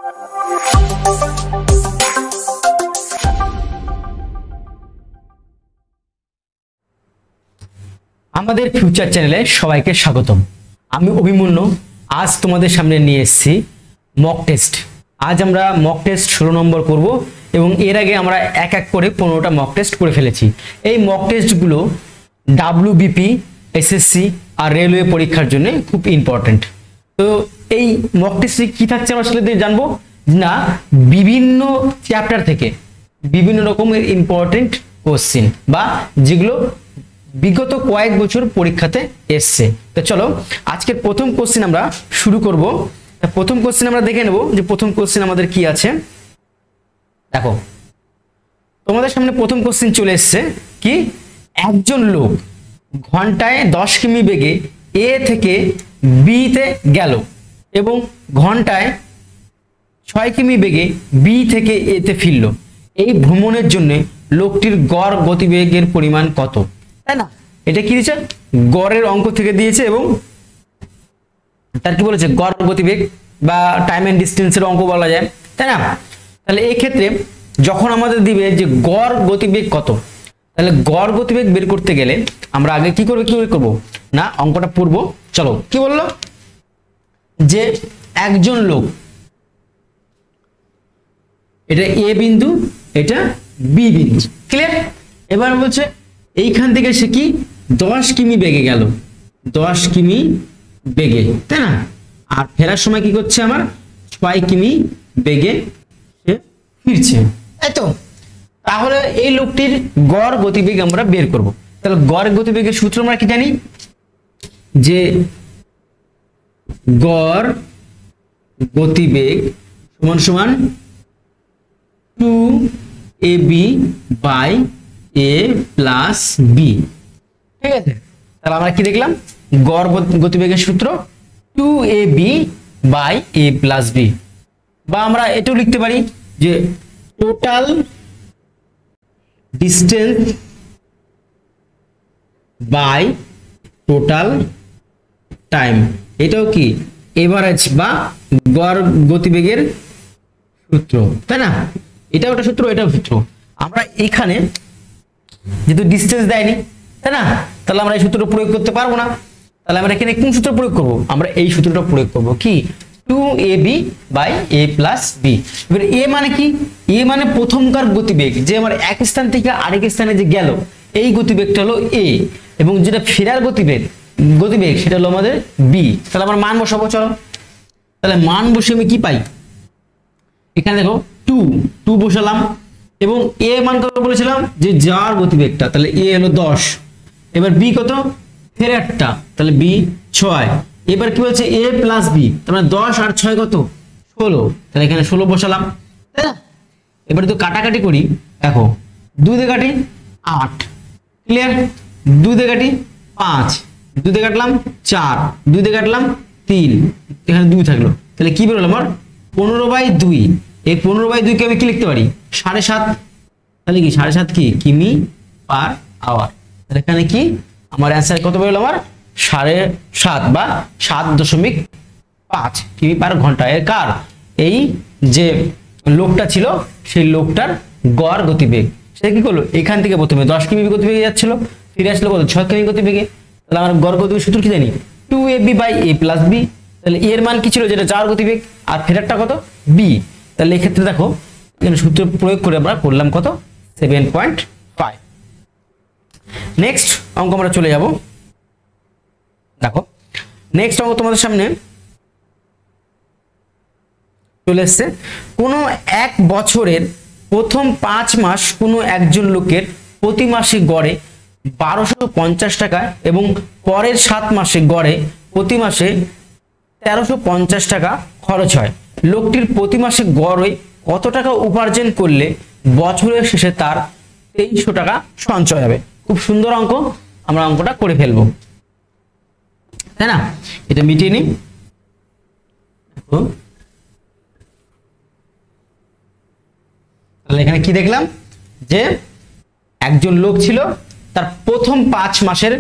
আমাদের ফিউচার চ্যানেলে সবাইকে স্বাগতম। আমি অভিমন্যু। আজ তোমাদের সামনে নিয়ে এসেছি মক টেস্ট। আজ আমরা মক টেস্ট 16 নম্বর করব এবং এর আগে আমরা এক এক করে 15টা মক টেস্ট করে ফেলেছি। এই মক টেস্টগুলো ডাব্লিউবিপি, এসএসসি আর রেলওয়ে পরীক্ষার জন্য খুব ইম্পর্টেন্ট। তো এই মক টেস্টে কি থাকছে আমরা আসলে জানবো না, বিভিন্ন চ্যাপ্টার থেকে বিভিন্ন রকমের ইম্পর্টেন্ট কোশ্চেন বা যেগুলো বিগত কয়েক বছর পরীক্ষাতে এসছে। তো চলো আজকের প্রথম কোশ্চেন আমরা শুরু করব। প্রথম কোশ্চেন আমরা দেখে নেব যে প্রথম কোশ্চেন আমাদের কি আছে। দেখো তোমাদের সামনে প্রথম কোশ্চেন চলে এসছে কি, একজন লোক ঘন্টায় 10 কিমি বেগে এ থেকে বি তে গেল এবং ঘন্টায় 6 কিমি বেগে বি থেকে এ তে ফিরল। এই ভ্রমণের জন্য লোকটির গড় গতিবেগের পরিমাণ কত? তাই না, এটা কি দিয়েছে, গড়ের অঙ্ক থেকে দিয়েছে এবং তার কি বলেছে, গড় গতিবেগ বা টাইম এন্ড ডিস্টেন্সের অঙ্ক বলা যায়, তাই না। তাহলে এই ক্ষেত্রে যখন আমাদের দিবে যে গড় গতিবেগ কত, তাহলে গড় গতিবেগ বের করতে গেলে আমরা আগে কি করব না, অঙ্কটা পড়ব। চলো কি বললো যে একজন লোক, এটা এ বিন্দু, এটা বি বিন্দু, ক্লিয়ার। এবার বলছে এইখান থেকে সে কি 10 কিমি বেগে গেল, 10 কিমি বেগে, তাই না। আর ফেরার সময় কি করছে, আমার 6 কিমি বেগে সে ফিরছে, তাই তো। তাহলে এই লোকটির গড় গতিবেগ আমরা বের করব। তাহলে গড় গতিবেগের সূত্র আমরা কি জানি, যে গড় গতিবেগ সমান সমান 2ab by a plus b, ঠিক আছে। তাহলে আমরা কি দেখলাম, গড় গতিবেগের সূত্র 2ab by a plus b, বা আমরা এটাও লিখতে পারি যে total distance by total time. এটাও কি এভারেজ বা গড় গতিবেগের সূত্র, তাই না। এটাও একটা সূত্র, এটাও সূত্র। আমরা এখানে যেহেতু ডিস্টেন্স দেয়নি, তাই না, তাহলে আমরা এই সূত্রটা প্রয়োগ করতে পারবো না। তাহলে আমরা এখানে কোন সূত্র প্রয়োগ করব, আমরা এই সূত্রটা প্রয়োগ করব কি, 2ab by a plus b। এবার a মানে কি, a মানে প্রথমকার গতিবেগ, যে আমার এক স্থান থেকে আরেক স্থানে যে গেল, এই গতিবেগটা হলো a, এবং যেটা ফেরার গতিবেগ সেটা হলো আমাদের b। তাহলে আমার মান বসাবো, চলো। তাহলে মান বসে আমি কি পাই, এখানে দেখো 2 বসালাম এবং a মান কত বলেছিলাম, যে যার গতিবেগটা, তাহলে a হলো 10। এবার b কত, ফেরারটা, তাহলে b 6। এবার কি বলছে a প্লাস b, তার মানে 10 আর 6 কত, 16। তাহলে এখানে 16 বসালাম, তাই না। এবার তো কাটাকাটি করি, দেখো 2 দিয়ে কাটি 8, ক্লিয়ার। 2 দিয়ে কাটি 5, 2 দিয়ে কাটলাম 4, 2 দিয়ে কাটলাম 3, এখানে 2 থাকলো। তাহলে কি বেরোলো আমার 15/2। এই 15/2 কে আমি কি লিখতে পারি, 7.5। তাহলে কি 7.5 কি কিমি পার আওয়ার। তাহলে এখানে কি আমার অ্যান্সার কত বেরোলো, আমার 7.5 বা 7.5 কিমি পার ঘন্টা। এর কার, এই যে লোকটা ছিল সেই লোকটার গড় গতিবেগ। সে কি করলো, এখান থেকে প্রথমে 10 কিমি গতিবেগে যাচ্ছিল, ফিরে আসলো কত, 6 কিমি গতিবেগে। তাহলে আমার গড় গতিবেগ সূত্র কি জানি, 2ab by a plus b। তাহলে এর মান কি ছিল, যেটা যার গতিবেগ, আর ফেরারটা কত, b। তাহলে এই ক্ষেত্রে দেখো এখানে সূত্র প্রয়োগ করে আমরা করলাম কত, 7.5। নেক্সট অঙ্ক আমরা চলে যাব। দেখো নেক্সট অঙ্ক তোমাদের সামনে চলে এসছে, কোনো এক বছরের প্রথম 5 মাস কোনো একজন লোকের প্রতি মাসে গড়ে 1250 টাকা এবং পরের 7 মাসে গড়ে প্রতি মাসে 1350 টাকা খরচ হয়। লোকটির প্রতি মাসে গড়ে কত টাকা উপার্জন করলে বছরের শেষে তার 2300 টাকা সঞ্চয় হবে? খুব সুন্দর অঙ্ক, আমরা অঙ্কটা করে ফেলবো, তাই না। এটা মিটিয়ে নিই। তাহলে এখানে কি দেখলাম, যে একজন লোক ছিল, তার প্রথম 5 মাসের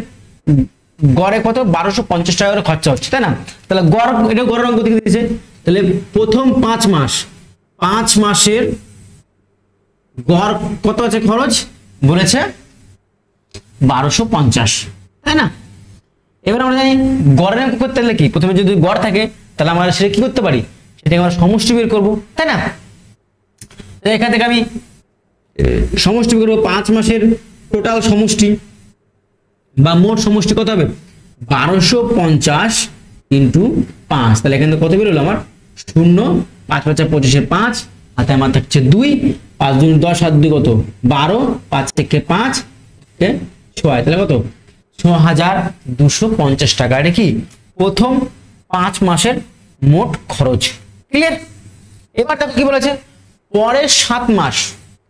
গড়ে কত 1250 টাকা করে খরচা হচ্ছে, তাই না। তাহলে গড়, এটা গড়ের অঙ্ক থেকে দিয়েছে, তাহলে প্রথম 5 মাসের গড় কত আছে খরচ বলেছে 1250, তাই না? এবার আমরা জানি গড়ের অঙ্ক করতে হলে কি প্রথমে যদি গড় থাকে তাহলে আমরা সেটা কি করতে পারি, সেটাকে আমরা সমষ্টি বের করব, তাই না? এখান থেকে আমি সমষ্টি বের করব 5 মাসের টোটাল সমষ্টি বা মোট সমষ্টি কত হবে 1250 ইন্টু 5, তাহলে এখানে কত বের হলো আমার 0, 5 5 25 5, হাতে আমার থাকছে 2, 5 2 10 7 2 কত 12, 5 থেকে 5 কে 6, তাহলে কত 6250 টাকা। এটা কি প্রথম 5 মাসের মোট খরচ, ক্লিয়ার? এবার দেখো কি বলেছে পরের 7 মাস,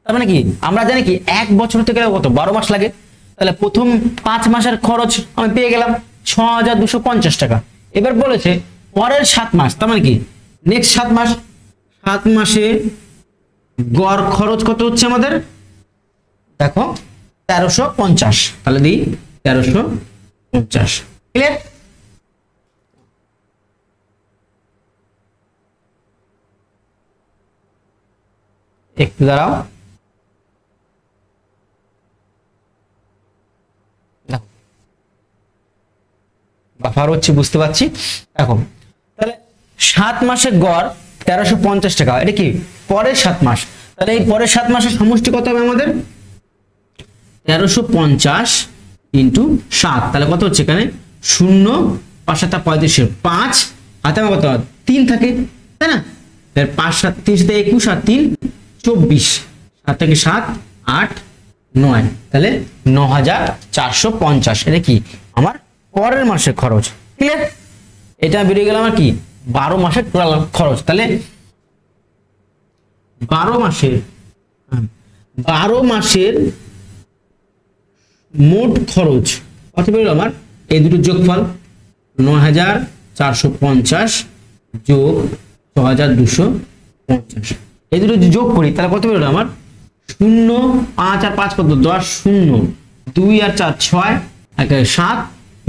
তার মানে কি আমরা জানি কি 1 বছর হতে গেলে কত 12 মাস লাগে, তাহলে প্রথম 5 মাসের খরচ আমি পেয়ে গেলাম 6250 টাকা। এবার বলেছে পরের 7 মাস, তার মানে কি নেক্সট 7 মাস, 7 মাসে গড় খরচ কত হচ্ছে আমাদের দেখো 1350, তাহলে দিই 1350, ক্লিয়ার? একটু দাঁড়াও, বাফার হচ্ছে বুঝতে পারছি। দেখো তাহলে 7 মাসের গড় 1350 টাকা, এটা কি পরের 7 মাস, তাহলে এই পরের 7 মাসের সমষ্টি কত হবে আমাদের 1350 ইন্টু 7, তাহলে কত হচ্ছে এখানে 0 5 7 35 5, হাতে আমার কত 3 থাকে, তাই না? 5 7 3 সাথে 21 আর 3 24, 7 থেকে 7 8 9, তাহলে 9450, এটা কি আমার পরের মাসের খরচ, ক্লিয়ার? এটা বেরিয়ে গেল আমার কি 12 মাসের টোটাল খরচ, তাহলে 12 মাসের মোট খরচ কত বেরোলো আমার, এই দুটো যোগফল 9450 যোগ 6250, এই দুটো যোগ করি তাহলে কত বেরোলো আমার 0 5 আর 5 কত 10, 0 2 আর 4 6 1 7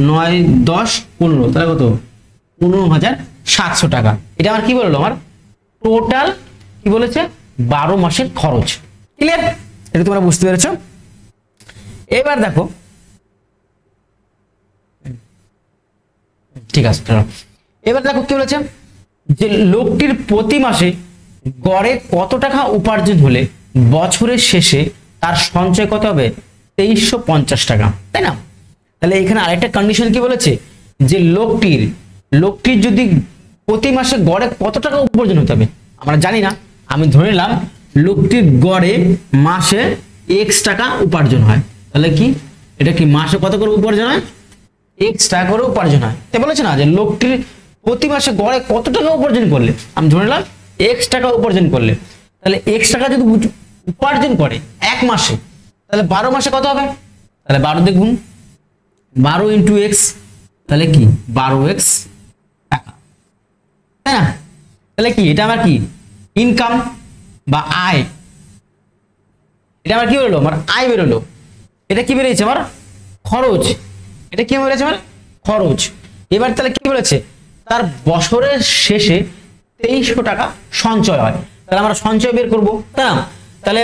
9 10 15, তাহলে কত 15700 টাকা। এটা আমার কি বললো আমার টোটাল কি বলেছে 12 মাসের খরচ, ক্লিয়ার? এটা তোমরা বুঝতে পেরেছো? এবার দেখো ঠিক আছে, এবার দেখো কি বলেছে যে লোকটির প্রতি মাসে গড়ে কত টাকা উপার্জন হলে বছরের শেষে তার সঞ্চয় কত হবে 2350 টাকা, তাই না? তাহলে এখানে আরেকটা কন্ডিশন কি বলেছে যে লোকটির যদি প্রতি মাসে গড়ে কত টাকা উপার্জন হতে হবে আমরা জানি না, আমি ধরে নিলাম লোকটির গড়ে মাসে x টাকা উপার্জন হয়, তাহলে কি এটা কি মাসে কত করে উপার্জন হয় x টাকা করে উপার্জন হয়, তাই বলেছে না যে লোকটির প্রতি মাসে গড়ে কত টাকা উপার্জন করলে আমি ধরে নিলাম x টাকা উপার্জন করলে, তাহলে x টাকা যদি উপার্জন করে 1 মাসে তাহলে 12 মাসে কত হবে, তাহলে 12 দিয়ে গুণ 12 ইন্টু x, তাহলে কি 12x টাকা, তাই না? তাহলে কি এটা আমার কি ইনকাম বা আয়, এটা আমার কি বেরোলো আমার আয় বেরোলো, এটা কি বেরিয়েছে আমার খরচ, এটা কি বেরিয়েছে আমার খরচ। এবার তাহলে কি বলেছে তার বছরের শেষে 2300 টাকা সঞ্চয় হয়, তাহলে আমরা সঞ্চয় বের করবো, তাই না? তাহলে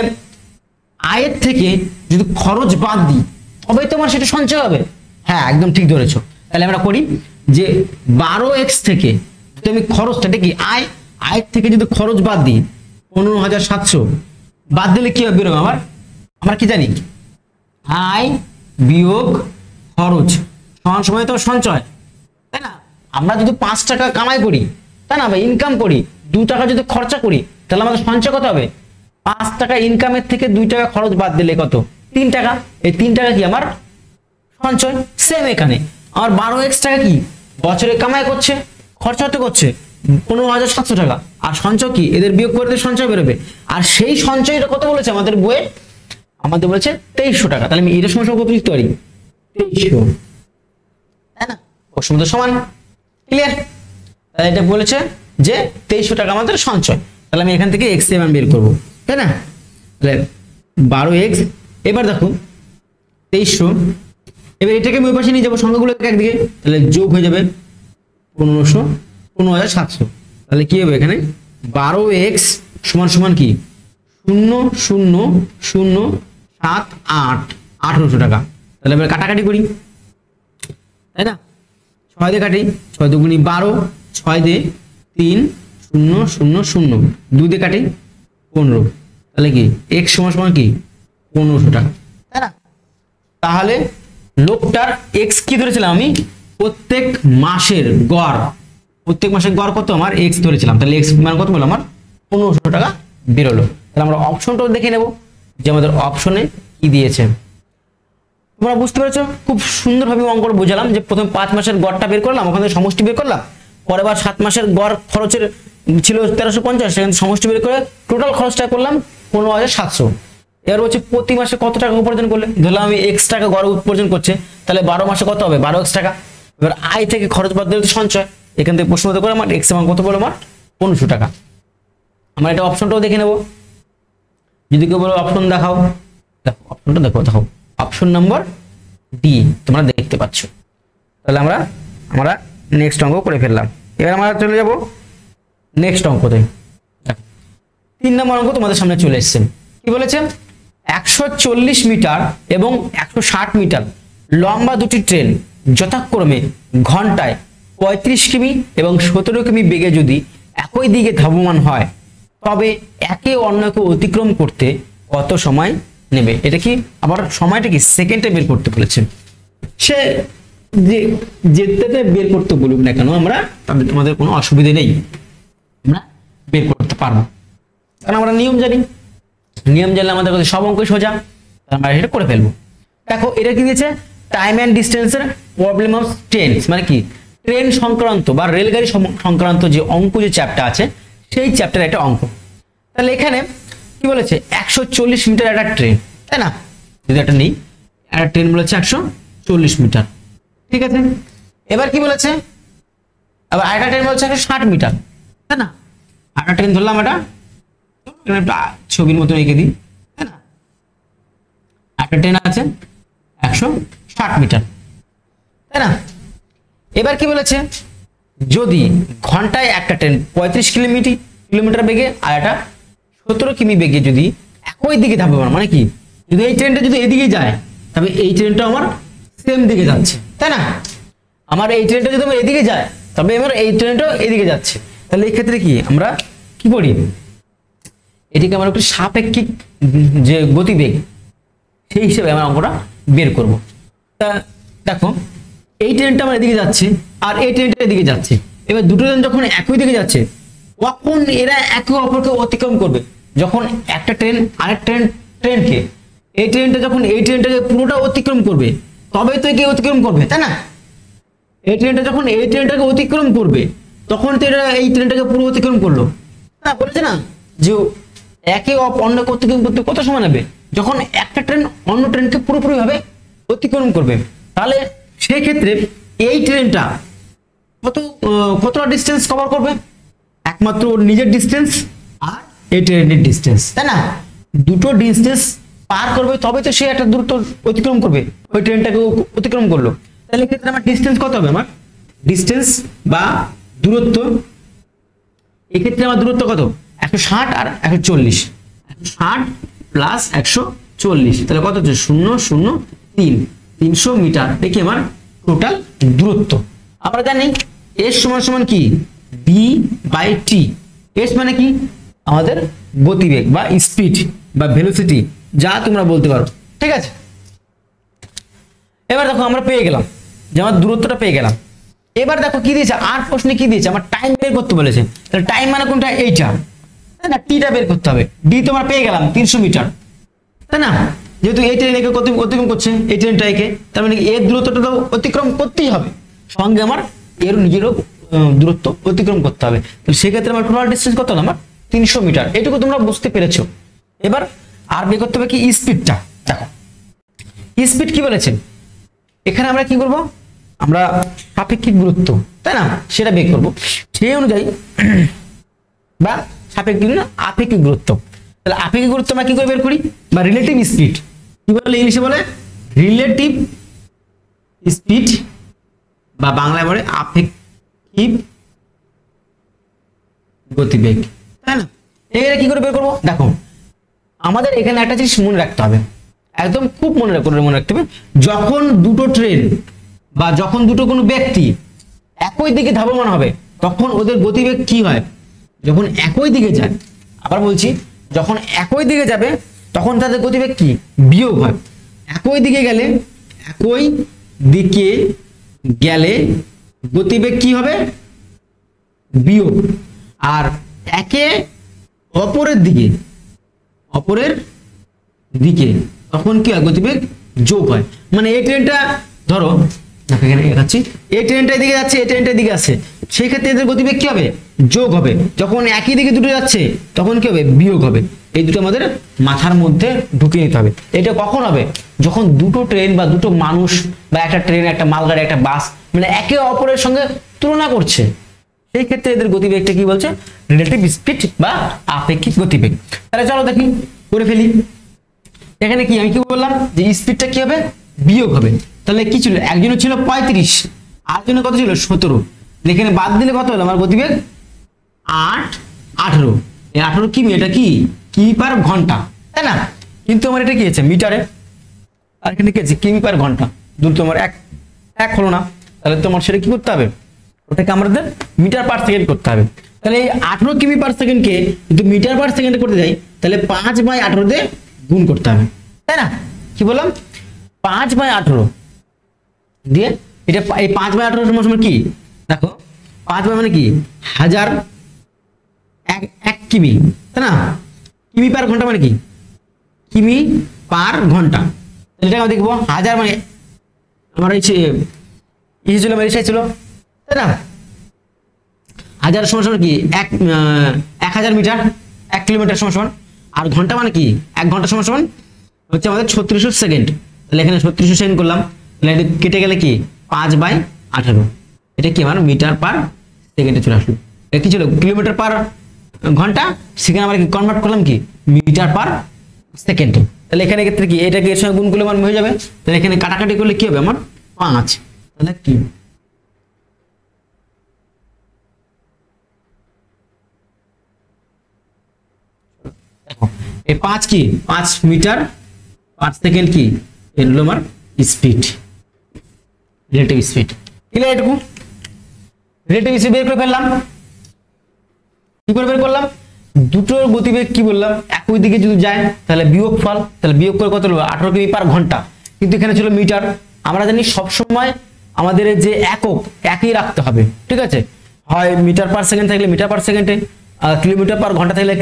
আয়ের থেকে যদি খরচ বাদ দিই তবে তোমার সেটা সঞ্চয় হবে, হ্যাঁ একদম ঠিক ধরেছো। তাহলে আমরা করি যে 12x থেকে যদি আমি খরচটা কি আয়ের থেকে যদি খরচ বাদ দিই 15700 বাদ দিলে কি হবে বেরোবে আমার কি জানি আয় বিয়োগ খরচ সমান সময় তো সঞ্চয়, তাই না? আমরা যদি 5 টাকা কামাই করি, তাই না, বা ইনকাম করি, 2 টাকা যদি খরচা করি তাহলে আমাদের সঞ্চয় কত হবে 5 টাকা ইনকামের থেকে 2 টাকা খরচ বাদ দিলে কত 3 টাকা, এই 3 টাকা কি আমার সঞ্চয়। সেম এখানে আমার 12x টাকা কি বছরে কামাই করছে, খরচা তো করছে 15700 টাকা, আর সঞ্চয় কি এদের বিয়োগ করে দিয়ে সঞ্চয় বেরোবে, আর সেই সঞ্চয়টা কত বলেছে আমাদের বইয়ে আমাদের বলেছে 2300 টাকা, তাহলে আমি এর সময় কত লিখতে পারি 2300, তাই না? ওর সময় সমান, ক্লিয়ার? তাহলে এটা বলেছে যে 2300 টাকা আমাদের সঞ্চয়, তাহলে আমি এখান থেকে x এর মান বের করব, তাই না? তাহলে 12x, এবার দেখো 2300, এবার এটাকে আমি ওই পাশে নিয়ে যাবো সংখ্যাগুলোকে একদিকে, তাহলে যোগ হয়ে যাবে 15700, তাহলে কি হবে এখানে 12x সমান সমান কি 0,0,0,7,8 1800 টাকা। তাহলে এবার কাটাকাটি করি, তাই না? 6 দিয়ে কাটি, 6 দুগুণি 12, 6 দিয়ে 3 0 0 0, 2 দিয়ে কাটি 15, তাহলে কি x সমান সমান কি 1500 টাকা, তাই না? তাহলে লোকটার x কি ধরেছিলাম আমি, প্রত্যেক মাসের গড় কত আমার x ধরেছিলাম, তাহলে x মান কত বললাম আমার 1500 টাকা বেরোলো। তাহলে আমরা অপশনটাও দেখে নেব যে আমাদের অপশনে কি দিয়েছে। তোমরা বুঝতে পেরেছো? খুব সুন্দরভাবে অঙ্কটা বোঝালাম যে প্রথম 5 মাসের গড়টা বের করলাম, ওখানে সমষ্টি বের করলাম, পরের বার 7 মাসের গড় খরচের ছিল 1350, সেখানে সমষ্টি বের করে টোটাল খরচটা করলাম 15,700। এবার বলছে প্রতি মাসে কত টাকা উপার্জন করলে, ধরলাম আমি x টাকা গড় উপার্জন করছে, তাহলে 12 মাসে কত হবে 12x টাকা। এবার আয় থেকে খরচ বাদ দিলে সঞ্চয়, এখান থেকে প্রশ্ন করে আমার x এর মান কত বলো আমার 1500 টাকা। আমরা এটা অপশনটাও দেখে নেব। যদি কেউ বলো অপশন দেখাও, দেখো অপশনটা দেখো অপশন নাম্বার ডি তোমরা দেখতে পাচ্ছ। তাহলে আমরা নেক্সট অঙ্ক করে ফেললাম। এবার আমরা চলে যাব নেক্সট অঙ্কতে। 3 নম্বর অঙ্ক তোমাদের সামনে চলে এসেছে। কি বলেছে, 140 মিটার এবং 160 মিটার লম্বা দুটি ট্রেন যথাক্রমে ঘন্টায় 35 কিমি এবং 17 কিমি বেগে যদি একই দিকে ধাবমান হয়, তবে একে অন্যকে অতিক্রম করতে কত সময় নেবে? এটা কি আবার সময়টা কি সেকেন্ডে বের করতে বলেছে। সে যে যেতে বের করতে বলুক না কেন, আমাদের কোনো অসুবিধা নেই, আমরা বের করতে পারবো, কারণ আমরা নিয়ম জানলে আমাদের কাছে সব অঙ্ক সোজা, আমরা এটা করে ফেলবো। দেখো এটা কি দিয়েছে, টাইম অ্যান্ড ডিস্টেন্সের প্রবলেম অফ ট্রেনস, মানে কি ট্রেন সংক্রান্ত বা রেলগাড়ি সংক্রান্ত যে অঙ্ক যে চ্যাপ্টার আছে সেই চ্যাপ্টার একটা অঙ্ক। তাহলে এখানে কি বলেছে 140 মিটার একটা ট্রেন, তাই না? যদি একটা নেই, একটা ট্রেন বলেছে 140 মিটার, ঠিক আছে। এবার কি বলেছে, আবার আরেকটা ট্রেন বলেছে 160 মিটার, তাই না? আরেকটা ট্রেন ধরলাম, এটা ছবির মতো এঁকে দিই, তাই না? একটা ট্রেন আছে 160 মিটার, তাই না? এবার কি বলেছে, যদি ঘন্টায় একটা ট্রেন 35 কিলোমিটার বেগে আর একটা 17 কিমি বেগে যদি একই দিকে ধাবমান, মানে কি যদি এই ট্রেনটা যদি এদিকে যায়, তবে এই ট্রেনটা আমার সেম দিকে যাচ্ছে, তাই না? আমার এই ট্রেনটা যদি আমার এদিকে যায়, তবে আমার এই ট্রেনটাও এদিকে যাচ্ছে। তাহলে এই ক্ষেত্রে কি আমরা কি করি, এটিকে আমরা একটু সাপেক্ষিক যে গতিবেগ সেই হিসেবে আমরা অঙ্কটা বের করব। তা দেখো এই ট্রেনটা আমার এদিকে যাচ্ছে আর এই ট্রেনটা এদিকে যাচ্ছে, এবার দুটো ট্রেন যখন একই দিকে যাচ্ছে, কখন এরা একে অপরকে অতিক্রম করবে? যখন একটা ট্রেন আরেক ট্রেনকে, এই ট্রেনটা যখন এই ট্রেনটাকে পুরোটা অতিক্রম করবে, তবে তো একে অতিক্রম করবে, তাই না? এই ট্রেনটা যখন এই ট্রেনটাকে অতিক্রম করবে, তখন তো এরা এই ট্রেনটাকে পুরো অতিক্রম করলো, না বলেছে না যে একে অন্যকে অতিক্রম করতে কত সময় নেবে? যখন একটা ট্রেন অন্য ট্রেনকে পুরোপুরি ভাবে অতিক্রম করবে, তাহলে সেই ক্ষেত্রে এই ট্রেনটা কতটা ডিস্টেন্স কভার করবে? একমাত্র নিজের ডিস্টেন্স আর এই ট্রেনের ডিস্টেন্স, তাই না? দুটো ডিস্টেন্স পার করবে, তবে তো সে একটা দূরত্ব অতিক্রম করবে, ওই ট্রেনটাকে অতিক্রম করলো। তাহলে ক্ষেত্রে আমার ডিস্টেন্স কত হবে? আমার ডিস্টেন্স বা দূরত্ব, এক্ষেত্রে আমার দূরত্ব কত? 160 আর 140, 160 প্লাস 140, তাহলে কত হচ্ছে 003, 300 মিটার। দেখি আমার টোটাল দূরত্ব। আমরা জানি এস সমান সমান কি বি বাই টি। এস মানে কি আমাদের গতিবেগ বা স্পিড বা ভেলোসিটি, যা তোমরা বলতে পারো, ঠিক আছে। এবার দেখো আমরা পেয়ে গেলাম যে আমার দূরত্বটা পেয়ে গেলাম। এবার দেখো কি দিয়েছে, আর প্রশ্নে কি দিয়েছে, আমার টাইম বের করতে বলেছে। তাহলে টাইম মানে কোনটা? এইটা, তাই না? টিটা বের করতে হবে। ডি তোমার পেয়ে গেলাম 300 মিটার, তাই না? যেহেতু এই ট্রেন একে অতিক্রম করছে, এই ট্রেনটা একে, তার মানে এর দূরত্বটা তো অতিক্রম করতেই হবে, সঙ্গে আমার এর নিজেরও দূরত্ব অতিক্রম করতে হবে। তাহলে সেক্ষেত্রে আমার টোটাল ডিস্টেন্স কত হলো? আমার 300 মিটার। এটুকু তোমরা বুঝতে পেরেছো। এবার আর বের করতে হবে কি স্পিডটা। দেখো স্পিড কি বলেছেন, এখানে আমরা কি করব, আমরা সাপেক্ষিক গুরুত্ব, তাই না, সেটা বের করব। সেই অনুযায়ী বা সাপেক্ষিক না আপেক্ষিক গুরুত্ব, তাহলে আপেক্ষিক গুরুত্ব আমরা কি করে বের করি, বা রিলেটিভ স্পিড কি বলে, ইংলিশে বলে রিলেটিভ স্পিড, বা বাংলায় বলে আপেক্ষিক গতিবেগ, তাই না? এখানে কি করে বের করবো? দেখো আমাদের এখানে একটা জিনিস মনে রাখতে হবে, একদম খুব মনে রাখতে হবে, যখন দুটো ট্রেন বা যখন দুটো কোনো ব্যক্তি একই দিকে ধাবমান হবে তখন ওদের গতিবেগ কি হয়? যখন একই দিকে যায়, আবার বলছি, যখন একই দিকে যাবে তখন তাদের গতিবেগ কি? বিয়োগ হয়। একই দিকে গেলে গতিবেগ কি হবে? বিয়োগ। আর একে অপরের দিকে তখন কি হয়? গতিবেগ যোগ হয়। মানে এই ট্রেনটা ধরো এখানে দেখাচ্ছি, এই ট্রেনটা এদিকে যাচ্ছে, এই ট্রেনটা এদিকে আসছে, সেই ক্ষেত্রে এদের গতিবেগ কি হবে? যোগ হবে। যখন একই দিকে দুটো যাচ্ছে তখন কি হবে? বিয়োগ হবে। এই দুটো আমাদের মাথার মধ্যে ঢুকিয়ে নিতে হবে। এটা কখন হবে? যখন দুটো ট্রেন বা দুটো মানুষ বা একটা ট্রেন, একটা মালগাড়ি, একটা বাস, মানে একে অপরের সঙ্গে তুলনা করছে, সেই ক্ষেত্রে এদের গতিবেগটা কি বলছে? রিলেটিভ স্পিড বা আপেক্ষিক গতিবেগ। তাহলে চলো দেখি, করে ফেলি। এখানে কি আমি কি বললাম? যে স্পিডটা কি হবে? বিয়োগ হবে। তাহলে কি ছিল? একজনের ছিল 35, আরেকজনের কত ছিল? 17। এখানে বাদ দিলে কত হলো আমার গতিবেগ? 8, 18। এই 18 কি? এটা কি পার ঘন্টা, তাই না? কিন্তু আমার এটা কি আছে? মিটারে। আর এখানে কি আছে? কিমি পার ঘন্টা। দুটো তোমার এক হলো না, তাহলে তোমার সেটা কি করতে হবে? ওটাকে আমাদের মিটার পার সেকেন্ড করতে হবে। তাহলে এই 18 কিমি পার সেকেন্ডকে যদি মিটার পার সেকেন্ডে করতে যাই তাহলে 5/18 দিয়ে গুণ করতে হবে, তাই না? কি বললাম? 5/18 দিয়ে এটা, এই 5/18 সমান কি? দেখো 5 মানে কি? 1000, 1 কিমি, তাই না? কিমি পার ঘন্টা মানে কি? কিমি পার ঘন্টা। এটা আমরা দেখবো 1000 মানে আমার এই ছিল, মেরিসাই ছিল, তাই না? 1000 সমান কি? 1000 মিটার, 1 কিলোমিটার সমান। আর ঘন্টা মানে কি? 1 ঘন্টা সমান হচ্ছে আমাদের 3600 সেকেন্ড। তাহলে এখানে 3600 সেকেন্ড করলাম, তাহলে এটা কেটে গেলে কি? 5/18। এটা কি আমার মিটার পার সেকেন্ডে চলে আসলো। এটা কি ছিল? কিলোমিটার পার ঘন্টা, সেখানে আমরা কি কনভার্ট করলাম কি? মিটার পার সেকেন্ডে। তাহলে এখানে ক্ষেত্রে কি? এটাকে এর সঙ্গে গুণ করলে আমার হয়ে যাবে। তাহলে এখানে কাটাকাটি করলে কি হবে? আমার 5। তাহলে কি? এই 5 কি? 5 মিটার পার সেকেন্ড কি? এর হলো আমার স্পিড, রিলেটিভ স্পিড। ক্লিয়ার? এটুকু রিলেটিভ স্পিড বের করে ফেললাম। কি করে বের করলাম? দুটোর গতিবেগ কি বললাম? একই দিকে যদি যায় তাহলে বিয়োগফল, তাহলে বিয়োগ করে কত হলো? 18 কিমি পার ঘন্টা। কিন্তু এখানে ছিল মিটার। আমরা জানি সবসময় আমাদের যে একক একই রাখতে হবে, ঠিক আছে? হয় মিটার পার সেকেন্ড থাকলে মিটার পার সেকেন্ডে, কিলোমিটার পার ঘন্টা থাকলে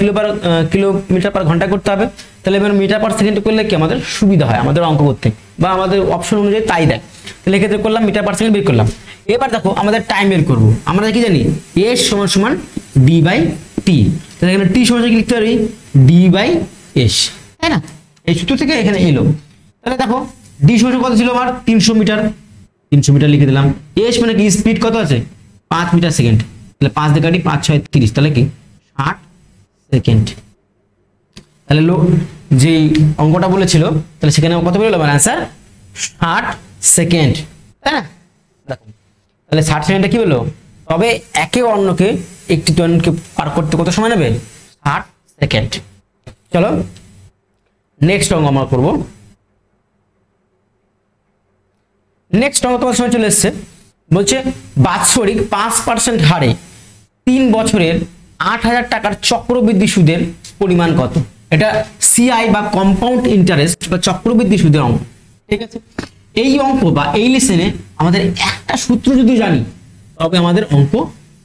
কিলোমিটার পার ঘন্টা করতে হবে। তাহলে এবার মিটার পার সেকেন্ড করলে কি আমাদের সুবিধা হয় আমাদের অঙ্ক করতে, বা আমাদের অপশন অনুযায়ী তাই দেয়। তাহলে এক্ষেত্রে করলাম মিটার পার সেকেন্ড বের করলাম। এবার দেখো আমাদের টাইম বের করবো। আমরা কি জানি? এস সমান d/t। তাহলে এখানে টি সমান কি লিখতে পারি? d/s, তাই না? এই সূত্র থেকে এখানে এলো। তাহলে দেখো ডি সমান কত ছিল আমার? 300 মিটার। 300 মিটার লিখে দিলাম। এস মানে কি? স্পিড কত আছে? 5 মিটার সেকেন্ড। তাহলে 5 দিয়ে কাটি, 5 6 30, তাহলে কি 60 সেকেন্ড। তাহলে যে অঙ্কটা বলেছিল তাহলে সেখানে কত বেরোলো আমার অ্যান্সার? 60 সেকেন্ড, তাই না? দেখো তাহলে 60 সেকেন্ডে কি হলো? তবে একে অন্যকে একটি ট্রেনকে পার করতে কত সময় নেবে? 60 সেকেন্ড। চলো নেক্সট অঙ্ক আমরা করব। নেক্সট অঙ্ক তোমার সময় চলে এসছে, বলছে বাৎসরিক 5% হারে 3 বছরের 8000 টাকার চক্রবৃদ্ধি সুদের পরিমাণ কত? এটা সিআই বা কম্পাউন্ড ইন্টারেস্ট বা চক্রবৃদ্ধি সুদের অঙ্ক, ঠিক আছে? এই অঙ্ক বা এই লেসনে আমাদের একটা সূত্র যদি জানি তবে আমাদের অঙ্ক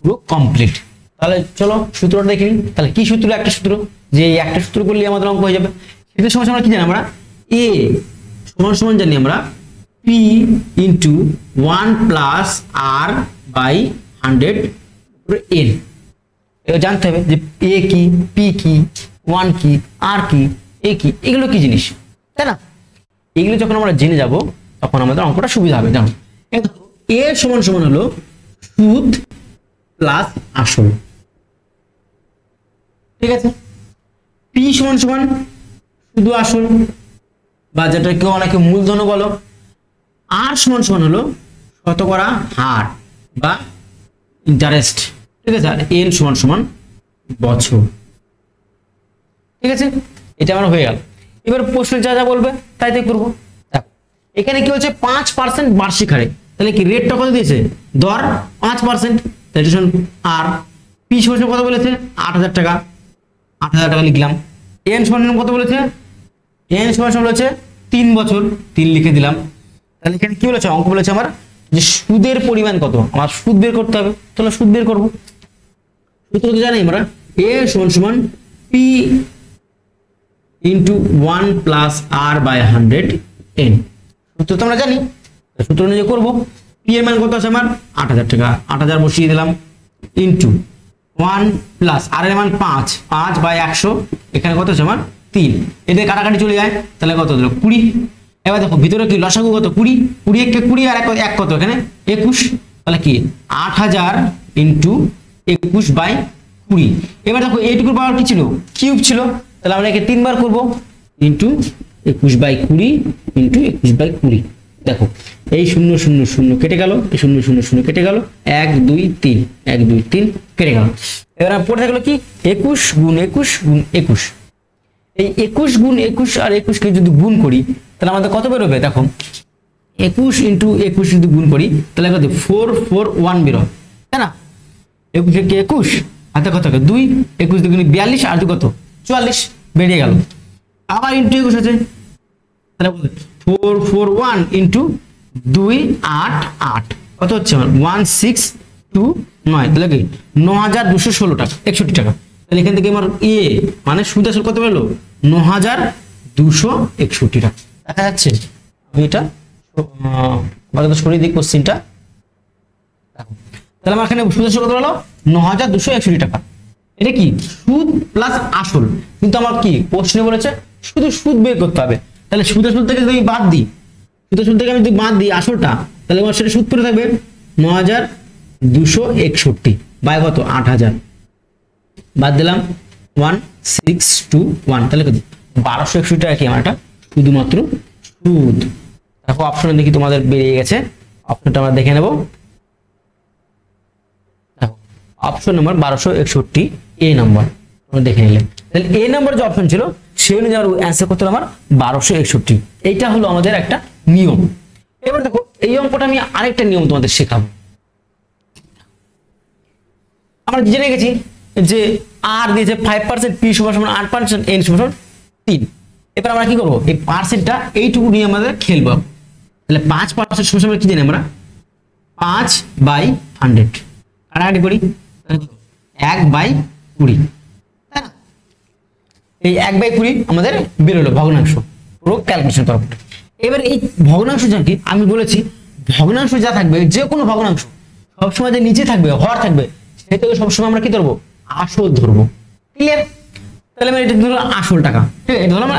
পুরো কমপ্লিট। তাহলে চলো সূত্রটা দেখে নিই। তাহলে কি সূত্র? একটা সূত্র, যে এই একটা সূত্র করলে আমাদের অঙ্ক হয়ে যাবে। সেটার সময় আমরা কি জানি? আমরা এ সমান জানি আমরা p into 1 plus r by 100 n। এটা জানতে হবে যে a কি, p কি, 1 কি, r কি, a কি, এগুলো কি জিনিস, তাই না? এগুলো যখন আমরা জেনে যাব তখন আমাদের অঙ্কটা সুবিধা হবে। জানো a সমান হলো সুদ প্লাস আসল, ঠিক আছে? p সমান শুধু আসল বা যেটাকে অনেকে মূলধন বলো। r সমান হলো শতকরা হার বা ইন্টারেস্ট, ঠিক আছে? আর n সমান বছর। ঠিক আছে, এটা আমার হয়ে গেল। এবার প্রশ্ন যা যা বলবে তাই তাই করবো। দেখো এখানে কি হচ্ছে 5% বার্ষিক হারে, তাহলে কি রেটটা কত দিয়েছে, দর 5%, আর পি সমান কত বলেছে 8,000 টাকা, 8,000 টাকা লিখলাম। এন সমান কত বলেছে, এন সমান বলেছে 3 বছর, 3 লিখে দিলাম। তাহলে এখানে কি বলেছে, অঙ্ক বলেছে আমার যে সুদের পরিমাণ কত, আমার সুদ বের করতে হবে। তাহলে সুদ বের করবো, সূত্র তো জানি আমরা, এ সমান P into 1 plus R by 100 N. সূত্র তো আমরা জানি, সূত্র অনুযায়ী করবো। পি এর মান কত আছে আমার 8,000 টাকা, 8,000 বসিয়ে দিলাম, ইন্টু 1 প্লাস আর এর মান 5 বাই 100, এখানে কত আছে আমার 3, এদের কাটাকাটি চলে যায়, তাহলে কত দিল 20। এবার দেখো ভিতরে কি লসাগু কত 20, 20 কে 20 আর এক কত এখানে 21, তাহলে কি 8,000 ইন্টু 21 বাই 20। এবার দেখো এইটুকুর পাওয়ার কি ছিল, কিউব ছিল, তাহলে আমরা একে 3 বার করব, ইন্টু 21 বাই 20 ইন্টু 21 বাই 20। দেখো এই 0 0 0 কেটে গেল, এই 0 0 0 কেটে গেল, 1 2 3 1 2 3 কেটে গেল। এবার পড়ে থাকলো কি 21 গুণ 21 গুণ 21। এই 21 গুণ 21 আর 21 কে যদি গুণ করি তাহলে আমাদের কত বের হবে, দেখো 21 ইন্টু 21 যদি গুণ করি তাহলে কত 441 বের হবে, তাই না। 21 কে 21 হাতে কত থাকে 2, 21 দুগুণে 42 আর 2 কত 44 বেরিয়ে গেল। আবার ইন্টু 21 আছে, তাহলে 441 ইন্টু 2 8 8 কত হচ্ছে আমার 1629, তাহলে কি 9,216 টাকা 61 টাকা। তাহলে এখান থেকে আমার এ মানে সুদ আসল কত পেলো 9,261 টাকা। দেখা যাচ্ছে, আমি এটা সরিয়ে দিই কোশ্চেনটা। তাহলে আমার এখানে সুদ আসল কত হলো 9,261 টাকা। এটা কি সুদ প্লাস আসল, কিন্তু আমার কি প্রশ্নে বলেছে শুধু সুদ বের করতে হবে। তাহলে সুদ আসল থেকে যদি বাদ দিই, সুদ আসল থেকে আমি যদি বাদ দিই আসলটা, তাহলে আমার সেটা সুদ পড়ে থাকবে 9,261 বাই কত 8,000, বাদ দিলাম 1621, তাহলে কত 1,261 টাকা কি আমার এটা শুধুমাত্র সুদ। দেখো অপশনে দেখি তোমাদের বেরিয়ে গেছে, অপশনটা আমরা দেখে নেব। দেখো অপশন নাম্বার 1,261 এ নাম্বার তোমরা দেখে নিলে। তাহলে এ নাম্বার যে অপশন ছিল সেই অনুযায়ী অ্যান্সার করতে হলো আমার 1,261। এইটা হলো আমাদের একটা নিয়ম। এবার দেখো এই অঙ্কটা আমি আরেকটা নিয়ম তোমাদের শেখাবো। আমরা জেনে গেছি যে আর দিয়েছে 5%, পি সমান 8%, এন সমান 3। এবার আমরা কি করবো, এই পার্সেন্টটা এইটুকু নিয়ে আমাদের খেলবো। তাহলে 5% সমান কি জানি আমরা 5/100, কাটাকাটি করি 1/20, তাই না। এই 1/20 আমাদের বেরোলো ভগ্নাংশ, পুরো ক্যালকুলেশন করার পরে। এবার এই ভগ্নাংশ যা কি আমি বলেছি, ভগ্নাংশ যা থাকবে যে কোনো ভগ্নাংশ সবসময় যে নিচে থাকবে হর থাকবে, সেটাকে সবসময় আমরা কি ধরবো আসল ধরবো। ক্লিয়ার। তাহলে আমরা এটা ধরলাম আসল টাকা, ঠিক আছে, এটা ধরলাম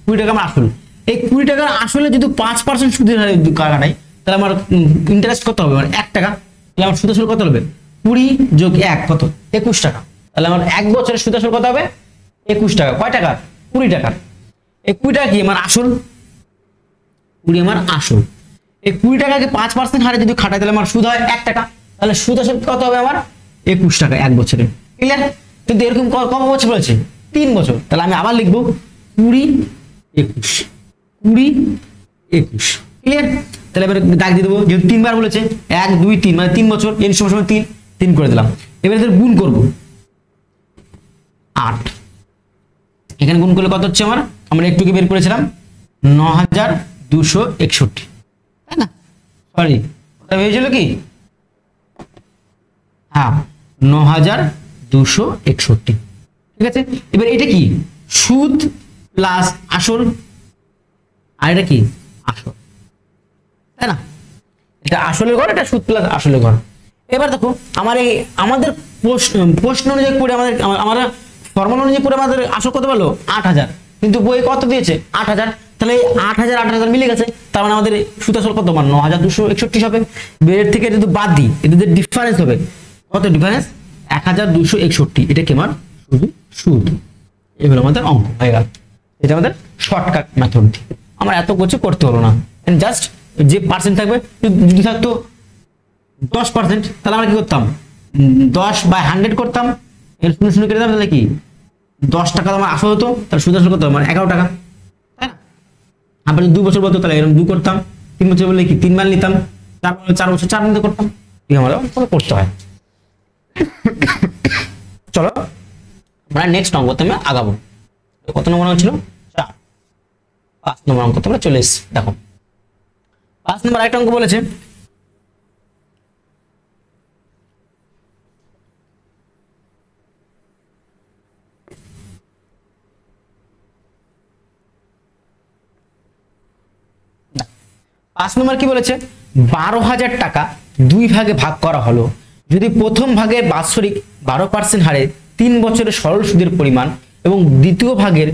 20 টাকা আমার আসল। এই 20 টাকার আসলে যদি 5% সুদের হারে কাটাই তাহলে আমার ইন্টারেস্ট কত হবে, মানে 1 টাকা। তাহলে আমার সুদ আসল কত হবে 20 যোগ 1 কত 21 টাকা। তাহলে আমার 1 বছরের সুদ আসল কত হবে 21 টাকা। কয় টাকা 20 টাকা। এই 20 টাকা কি আমার আসল, 20 আমার আসল। এই 20 টাকাকে 5% হারে যদি খাটাই তাহলে আমার সুদ হয় 1 টাকা। তাহলে সুদ আসল কত হবে আমার 21 টাকা 1 বছরে। ক্লিয়ার। কিন্তু এরকম কত বছর বলেছে 3 বছর। তাহলে আমি আবার লিখবো 20 21 20 21। ক্লিয়ার। তাহলে এবার দাগ দিয়ে দেবো, যেহেতু 3 বার বলেছে 1 2 3 মানে 3 বছর, এন সমান 3 করে দিলাম। এবার এদের গুণ করব 8, এখানে গুণ করলে কত হচ্ছে আমার, আমরা একটু বের করেছিলাম 9,261, তাই না। সরি ওটা হয়েছিল কি, হ্যাঁ 9,261। ঠিক আছে। এবার এটা কি সুদ প্লাস আসল, আর এটা কি আসল, তাই না। এটা আসলের ঘর, এটা সুদ প্লাস আসলের ঘর। এবার দেখো আমাদের প্রশ্ন অনুযায়ী করে আমরা ফর্মুলা অনুযায়ী করে আমাদের আসল কত বলো 8,000, কিন্তু বই কত দিয়েছে 8,000। তাহলে 8,000 8,000 মিলে গেছে, তার মানে আমাদের সুদ আসল কত মানে 9,261 হবে। এর থেকে যদি বাদ দিই এদের যে ডিফারেন্স হবে কত, ডিফারেন্স 1,261। এটা কি আমার শুধু সুদ। এগুলো আমাদের অঙ্ক হয়ে গেল। এটা আমাদের শর্টকাট মেথড, আমরা এত কিছু করতে হলো না। জাস্ট যে পার্সেন্ট থাকবে, যদি থাকতো 10% তাহলে আমরা কি করতাম 10/100 করতাম, শূন্য শূন্য কেটে দাও, তাহলে কি 10 টাকা আমার আসল হতো, তাহলে সুদ আসল কত আমার 11 টাকা, তাই না? আবার যদি 2 বছর বলতো তাহলে এরকম 2 করতাম, 3 বছর বললে কি 3 বার নিতাম, 4 বছর 4 নিতে করতাম, এই আমাদের করতে হয়। চলো আমরা নেক্সট অঙ্ক তুমি আগাবো। কত নম্বর অঙ্ক ছিল? 4। 5 নম্বর অঙ্ক তোমরা চলে এসেছি। দেখো 5 নম্বর একটা অঙ্ক বলেছে, কি বলেছে, 12,000 টাকা 2 ভাগে ভাগ করা হলো। যদি প্রথম ভাগের বাৎসরিক 12% হারে 3 বছরের সরল সুদের পরিমাণ এবং দ্বিতীয় ভাগের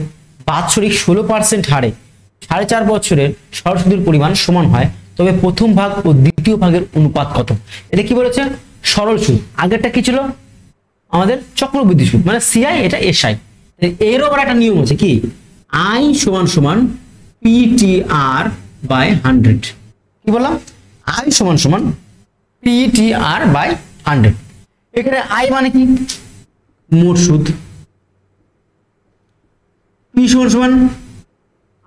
বাৎসরিক 16% হারে 4.5 বছরের সরল সুদের পরিমাণ সমান হয়, তবে প্রথম ভাগ ও দ্বিতীয় ভাগের অনুপাত কত? এটা কি বলেছে? সরল সুদ। আগেরটা কি ছিল? আমাদের চক্রবৃদ্ধি সুদ, মানে সিআই, এটা এসআই। এরও আবার একটা নিয়ম আছে, কি আই সমান সমান পিটিআর বাই 100। কি বললাম? আই সমান সমান পিটিআর বাই 100। এখানে আই মানে কি? মোট সুদ, পি সমান সমান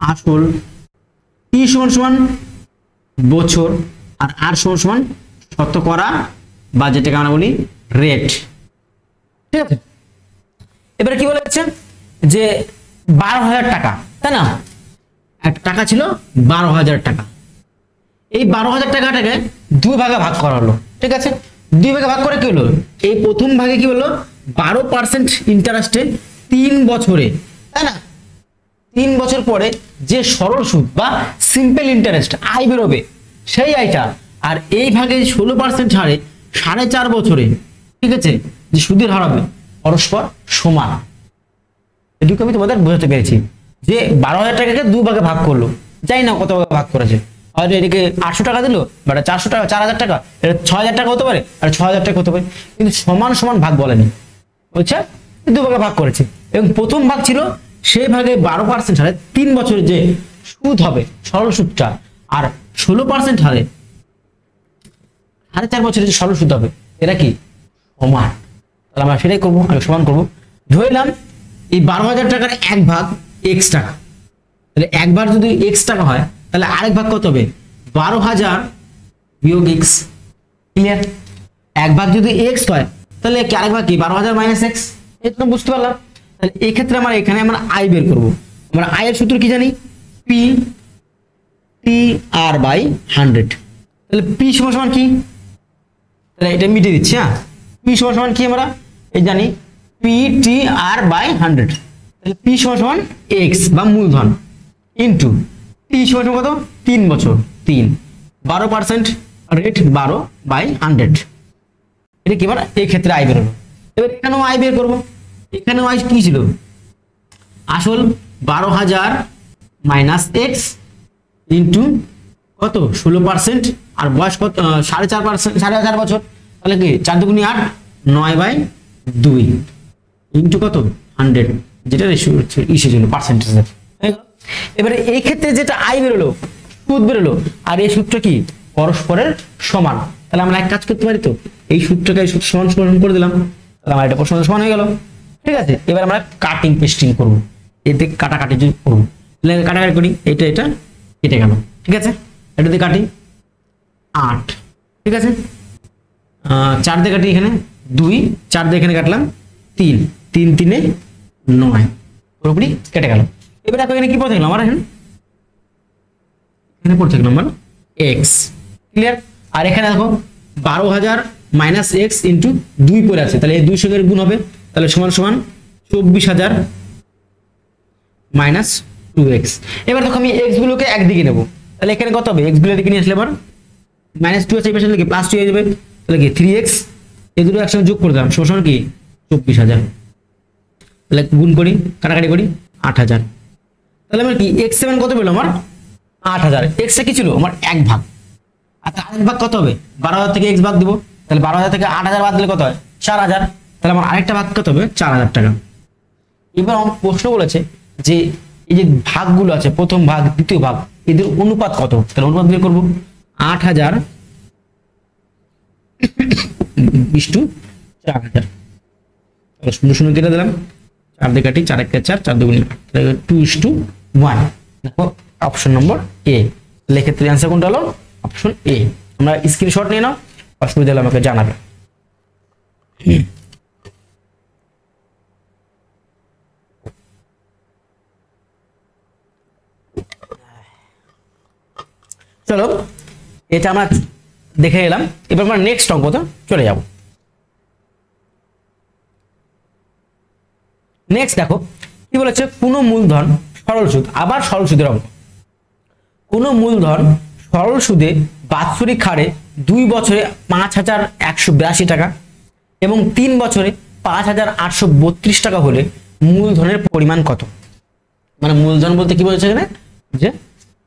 আসল, টি সমান সমান বছর, আর আর সমান সমান শতকরা বা যেটাকে আমরা বলি রেট। ঠিক আছে, এবারে কি বলেছে যে 12,000 টাকা, তাই না? এক টাকা ছিল 12,000 টাকা। এই 12,000 টাকাটাকে 2 ভাগে ভাগ করা হলো। ঠিক আছে, 2 ভাগে ভাগ করে কি হলো? এই প্রথম ভাগে কি হলো? 12% ইন্টারেস্টে 3 বছরে, তাই না? 3 বছর পরে যে সরল সুদ বা সিম্পল ইন্টারেস্ট আয় বেরোবে, সেই আয়টা, আর এই ভাগে 16% হারে 4.5 বছরে, ঠিক আছে, যে সুদের হার হবে পরস্পর সমান। এটুকু আমি তোমাদের বোঝাতে পেরেছি যে 12,000 টাকাকে 2 ভাগে ভাগ করলো, জানি না কত ভাগে ভাগ করেছে, হয়তো এদিকে 800 টাকা দিল, বা 400 টাকা, 4,000 টাকা, এটা 6,000 টাকা হতে পারে, আর 6,000 টাকা হতে পারে, কিন্তু সমান সমান ভাগ বলেনি, বুঝছে? 2 ভাগে ভাগ করেছে, এবং প্রথম ভাগ ছিল সেই ভাগে 12% হারে 3 বছরের যে সুদ হবে সরল সুদটা, আর 16% হারে 4.5 বছরের যে সরল সুদ হবে, এটা কি সমান? তাহলে আমরা সেটাই করবো, আমি সমান করবো। ধরলাম এই 12,000 টাকার এক ভাগ এক্স টাকা, তাহলে একবার যদি এক্স টাকা হয়, তাহলে আরেক ভাগ কত হবে? 12,000 বিয়োগ এক্স। ক্লিয়ার? এক ভাগ যদি এক্স হয়, তাহলে কি আরেক ভাগ কি 12,000 মাইনাস এক্স। এটা বুঝতে পারলাম। তাহলে এই ক্ষেত্রে আমরা এখানে আমরা আই বের করব। আমরা আই এর সূত্র কি জানি? P T R by 100। তাহলে পি সমান সমান কি? তাহলে এটা মিটে দিচ্ছি। হ্যাঁ, পি সমান সমান কি আমরা এই জানি? P T R by 100। তাহলে পি সমান সমান এক্স বা মূলধন ইন্টু টি সমান সমান কত? 3 বছর, 3 12% রেট 12 বাই 100। এটা কি? এবার এই ক্ষেত্রে আই বেরোলো। এবার এখানেও আই বের করবো। এখানেও আই কি ছিল? আসল 12,000 মাইনাস এক্স ইন্টু কত? 16%, আর বয়স কত? 4.5%, 4.5 বছর। তাহলে কি 4 দুগুণে 8, 9 বাই 2 ইন্টু কত? 100, যেটা ইসে ছিল পার্সেন্টেজ। এবারে এই ক্ষেত্রে যেটা আই বেরোলো, সুদ বেরোলো, আর এই সূত্র কি পরস্পরের সমান। তাহলে আমরা এক কাজ করতে পারি, তো এই সূত্রকে এই সূত্র সমান সমান করে দিলাম, তাহলে আমার এটা পরস্পর সমান হয়ে গেল। ঠিক আছে, এবার আমরা কাটিং পেস্টিং করবো, এতে কাটাকাটি করবো। তাহলে কাটাকাটি করি, এটা এটা কেটে গেল। ঠিক আছে, এটা দিয়ে কাটি 8। ঠিক আছে, 4 দিয়ে কাটি এখানে 2, 4 দিয়ে এখানে কাটলাম 3, 3 3 9, পুরোপুরি কেটে গেল। এবার দেখো এখানে কি পড়ে থাকলো আমার? এখানে পড়ে থাকলো আমার এক্স। ক্লিয়ার? আর এখানে দেখো 12,000 মাইনাস এক্স ইন্টু 2 পড়ে আছে, তাহলে এই 2 সঙ্গে গুণ হবে, তাহলে সমান সমান 24,000 মাইনাস 2x। এবার দেখো আমি এক্স গুলোকে একদিকে নেবো, তাহলে এখানে কত হবে? এক্স গুলো দিকে নিয়ে আসলে এবার মাইনাস 2 আছে, এই পাশে কি প্লাস 2 হয়ে যাবে, তাহলে কি 3x, এই দুটো একসঙ্গে যোগ করে দিলাম, সমান কি 24,000। তাহলে গুণ করি, কাটাকাটি করি 8,000। তাহলে আমার কি x7 কত পেলো? আমার 8,000। x কি ছিল? আমার এক ভাগ। আর আরেক ভাগ কত হবে? 12,000 থেকে x ভাগ দিব, তাহলে 12,000 থেকে 8,000 বাদ দিলে কত হয়? 4,000। তাহলে আমার আরেকটা ভাগ কত হবে? 4,000 টাকা। এবার আমার প্রশ্ন বলেছে যে এই যে ভাগগুলো আছে, প্রথম ভাগ দ্বিতীয় ভাগ, এদের অনুপাত কত? তাহলে অনুপাত বের করবো। 8,000 = 4,000। শূন্য শূন্য কেটে দিলাম, 4 দিয়ে কাটি, 4 1 4, 4 2 8, 2:1। দেখো অপশন নম্বর এ। তাহলে এক্ষেত্রে অ্যান্সার কোনটা হলো? Option A. আমরা স্ক্রিনশট নিয়ে নাও, অসুবিধা হলে আমাকে জানাবে। চলো এটা আমরা দেখে এলাম, এবার আমরা নেক্সট অঙ্কতে চলে যাব। নেক্সট দেখো কি বলেছে, কোন মূলধন সরল সুদ, আবার সরল সুদের অঙ্ক। কোন মূলধন সরল সুদে বাৎসরিক হারে 2 বছরে 5,182 টাকা এবং 3 বছরে 5,832 টাকা হলে মূলধনের পরিমাণ কত? মানে মূলধন বলতে কি বলেছে এখানে, যে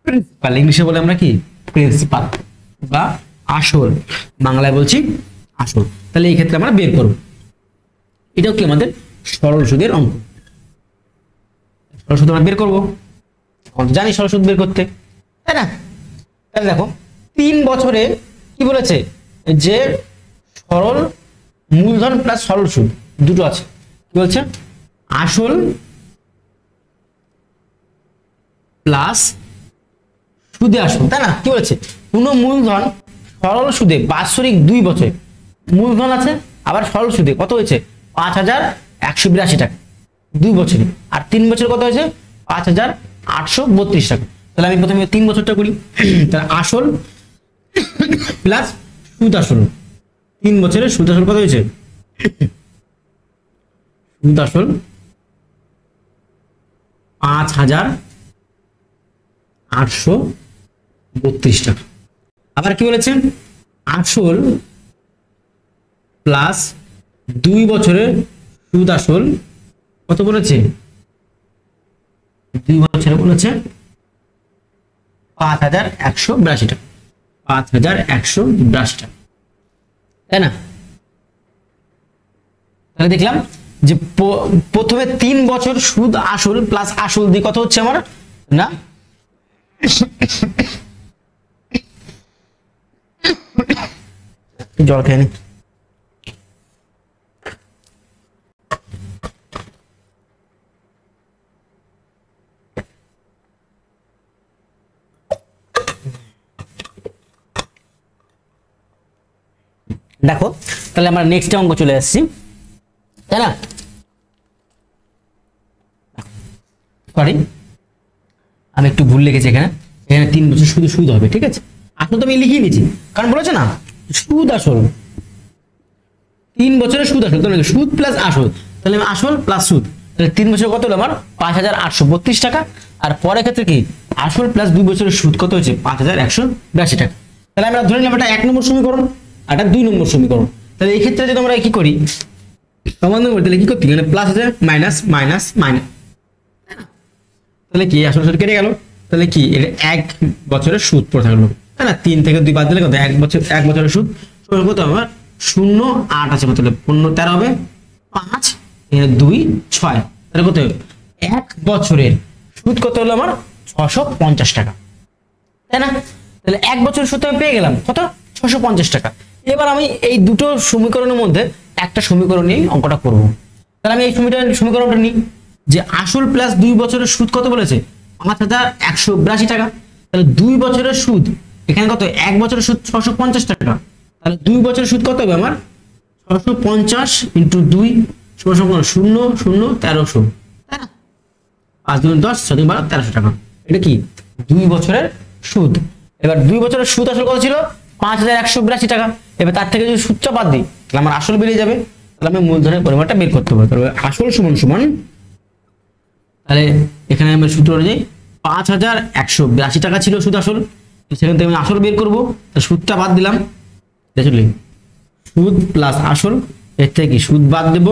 প্রিন্সিপাল, ইংলিশে বলে আমরা কি প্রিন্সিপাল বা আসল, বাংলায় বলছি আসল। তাহলে এই ক্ষেত্রে আমরা বের করব, এটাও কি আমাদের সরল সুদের অঙ্ক। সরল সুদ আমরা বের করবো, আমরা জানি সরল সুদ বের করতে, তাই না? তাহলে দেখো 3 বছরে কি বলেছে, যে সরল মূলধন প্লাস সরল সুদ দুটো আছে, কি বলছে, আসল প্লাস সুদে আসল, তাই না? কি বলেছে, কোন মূলধন সরল সুদে বাৎসরিক 2 বছর মূলধন আছে, আবার সরল সুদে কত হয়েছে 5,182 টাকা 2 বছরে, আর 3 বছর কত হয়েছে 5,832 টাকা। তাহলে আমি প্রথমে 3 বছরটা করি, তাহলে আসল প্লাস সুদ আসল, 3 বছরের সুদ আসল কত হয়েছে, সুদ আসল 5,832 টাকা। আবার কি বলেছে, আসল প্লাস 2 বছরের সুদ আসল কত বলেছে, 2 বছরে বলেছে 5,182 টাকা, 5,182 টাকা, তাই না? তাহলে দেখলাম যে প্রথমে 3 বছর সুদ আসল প্লাস আসল দিয়ে কত হচ্ছে আমার, না জল খেয়ে নি। দেখো তাহলে আমরা নেক্সট অঙ্ক চলে আসছি, তাই না? সরি আমি একটু ভুল লিখেছি এখানে, এখানে 3 বছর শুধু সুদ হবে, ঠিক আছে? আসল তো আমি লিখিয়ে নিয়েছি, কারণ বলেছে না সুদ আসল, 3 বছরের সুদ আসল, তাহলে সুদ প্লাস আসল, তাহলে আমি আসল প্লাস সুদ, তাহলে 3 বছর কত হলো আমার 5,832 টাকা, আর পরের ক্ষেত্রে কি আসল প্লাস 2 বছরের সুদ কত হয়েছে 5,182 টাকা। তাহলে আমরা ধরে নিলাম এটা 1 নম্বর সমীকরণ, আর এটা 2 নম্বর সমীকরণ। তাহলে এই ক্ষেত্রে যদি আমরা কি করি, সমাধান করি, তাহলে কি করতে গেলে প্লাস আছে মাইনাস মাইনাস মাইনাস, তাহলে কি আসল সুদ কেটে গেল, তাহলে কি এটা 1 বছরের সুদ পড়ে থাকলো, তাই না? 3 থেকে 2 বাদ দিলে কত, 1 বছরের সুদ কত আমার 0.8 আছে, তাহলে 15 হবে 5 2 6, তাহলে কত 1 বছরের সুদ কত হলো আমার 650 টাকা, তাই না? তাহলে 1 বছরের সুদ আমি পেয়ে গেলাম কত 650 টাকা। এবার আমি এই দুটো সমীকরণের মধ্যে একটা সমীকরণ নিয়ে অঙ্কটা করব। তাহলে আমি এই সমীকরণটা নিই, যে আসল প্লাস 2 বছরের সুদ কত বলেছে 5,182 টাকা, তাহলে 2 বছরের সুদ এখানে কত, 1 বছরের সুদ 650 টাকা, তাহলে 2 বছরের সুদ কত হবে আমার 650 × 2 0 0 1300, তাই না? 5 × 10 6 × 12 1300 টাকা, এটা কি 2 বছরের সুদ। এবার 2 বছরের সুদ আসল কত ছিল 5,182 টাকা, এবার তার থেকে যদি সুদটা বাদ দিই তাহলে আমার আসল বেরিয়ে যাবে, তাহলে আমি মূলধনের পরিমাণটা বের করতে হবে। তাহলে আসল সমান সমান, তাহলে এখানে আমরা সূত্র অনুযায়ী 5,182 টাকা ছিল সুদ আসল, সেখান থেকে আমি আসল বের করবো, সুদটা বাদ দিলাম, সুদ প্লাস আসল, এর থেকে কি সুদ বাদ দেব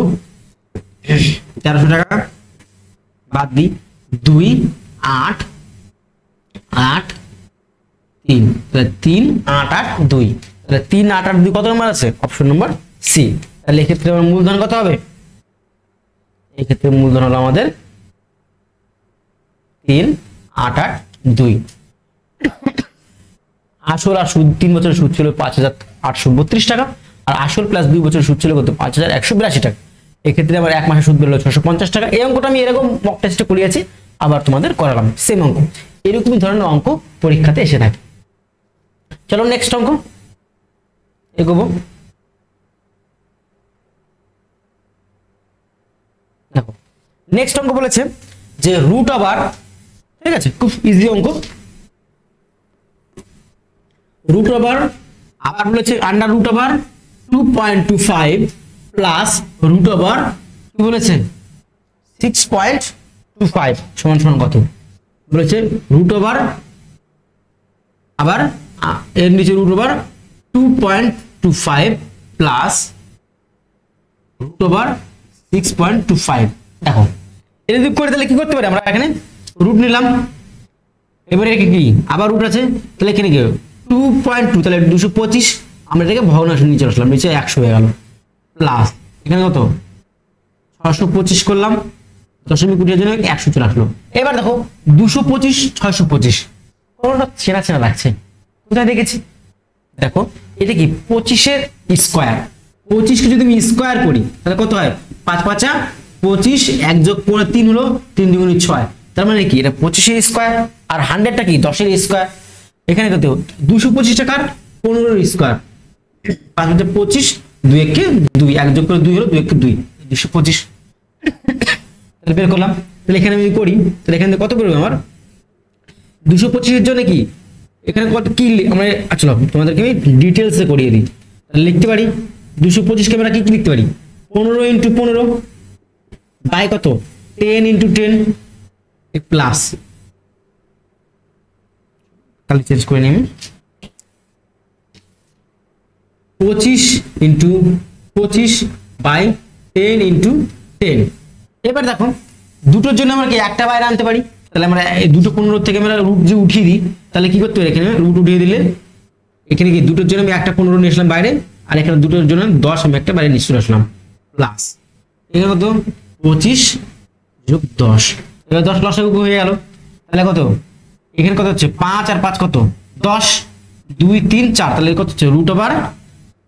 1300 টাকা, বাদ দিই 2 8 8 3, তাহলে 3 8 8 2, তাহলে 3 8 8 2 কত নম্বর আছে, অপশন নম্বর সি। তাহলে এক্ষেত্রে আমার মূলধন কত হবে, এক্ষেত্রে মূলধন হলো আমাদের 3 8 8 2। আসল আর সুদ 3 বছরের সুদ ছিল 5,832 টাকা, আর আসল প্লাস 2 বছরের সুদ ছিল কত 5,182 টাকা। এক্ষেত্রে আবার 1 মাসে সুদ বেরোলো 650 টাকা। এই অঙ্কটা আমি এরকম মক টেস্টে করিয়েছি, আবার তোমাদের করালাম সেম অঙ্ক। এরকমই ধরনের অঙ্ক পরীক্ষাতে এসে থাকে। চলো নেক্সট অঙ্ক এগোবো। দেখো নেক্সট অঙ্ক বলেছে যে রুট ওভার, ঠিক আছে, খুব ইজি অঙ্ক। রুট ওভার আবার বলেছে under root over 2.25 plus root over কি বলেছে 6.25 সমান সমান কত বলেছে? রুট ওভার আবার এর নিচে root over 2.25 plus root over 6.25। দেখো এটা যদি করে তাহলে কি করতে পারি আমরা? এখানে রুট নিলাম, এবারে কি আবার রুট আছে, তাহলে এখানে কি 2.2 তাহলে 225, আমরা এটাকে ভগ্নাংশে নিচে আসলাম, নিচে 100 হয়ে গেল, প্লাস এখানে কত 625 করলাম, দশমিক উঠে জন্য 100 চলে আসলো। এবার দেখো 225 625 কোনটা চেনা চেনা লাগছে, কোথায় দেখেছি? দেখো এটা কি 25 এর স্কয়ার, 25 কে যদি আমি স্কয়ার করি তাহলে কত হয়? 5 5 25, 1 যোগ করে 3 হলো, 3 2 6, তার মানে কি এটা 25 এর স্কয়ার, আর 100 টা কি 10 এর স্কয়ার। এখানে কত 225 টাকার 15 এর স্কয়ার, 5 25, 2 1 কে 2, 1 যোগ করে 2 হলো, 2 1 কে 2, 225। তাহলে বের করলাম, তাহলে এখানে আমি করি তাহলে এখানে কত বেরোবে আমার? 225 এর জন্য কি এখানে কত কি আমরা চলো তোমাদেরকে আমি ডিটেইলসে করিয়ে দিই। তাহলে লিখতে পারি 225 কে আমরা কি লিখতে পারি? 15 * 15 বাই কত 10 * 10 প্লাস, তাহলে চেঞ্জ করে নিই 25 * 25 বাই 10 * 10। এবার দেখো দুটোর জন্য আমরা কি একটা বাইরে আনতে পারি, তাহলে আমরা এই দুটো 15 থেকে আমরা রুট যে উঠিয়ে দিই, তাহলে কি করতে পারি? এখানে রুট উঠিয়ে দিলে এখানে কি দুটোর জন্য আমি একটা 15 নিয়ে আসলাম বাইরে, আর এখানে দুটোর জন্য 10 আমি একটা বাইরে নিয়ে আসলাম, প্লাস এখানে কত 25 যোগ 10, এবার 10 লসাগু হয়ে গেল, তাহলে কত এখানে কত হচ্ছে 5 আর 5 কত 10, 2 3 4, তাহলে কত হচ্ছে রুট ওভার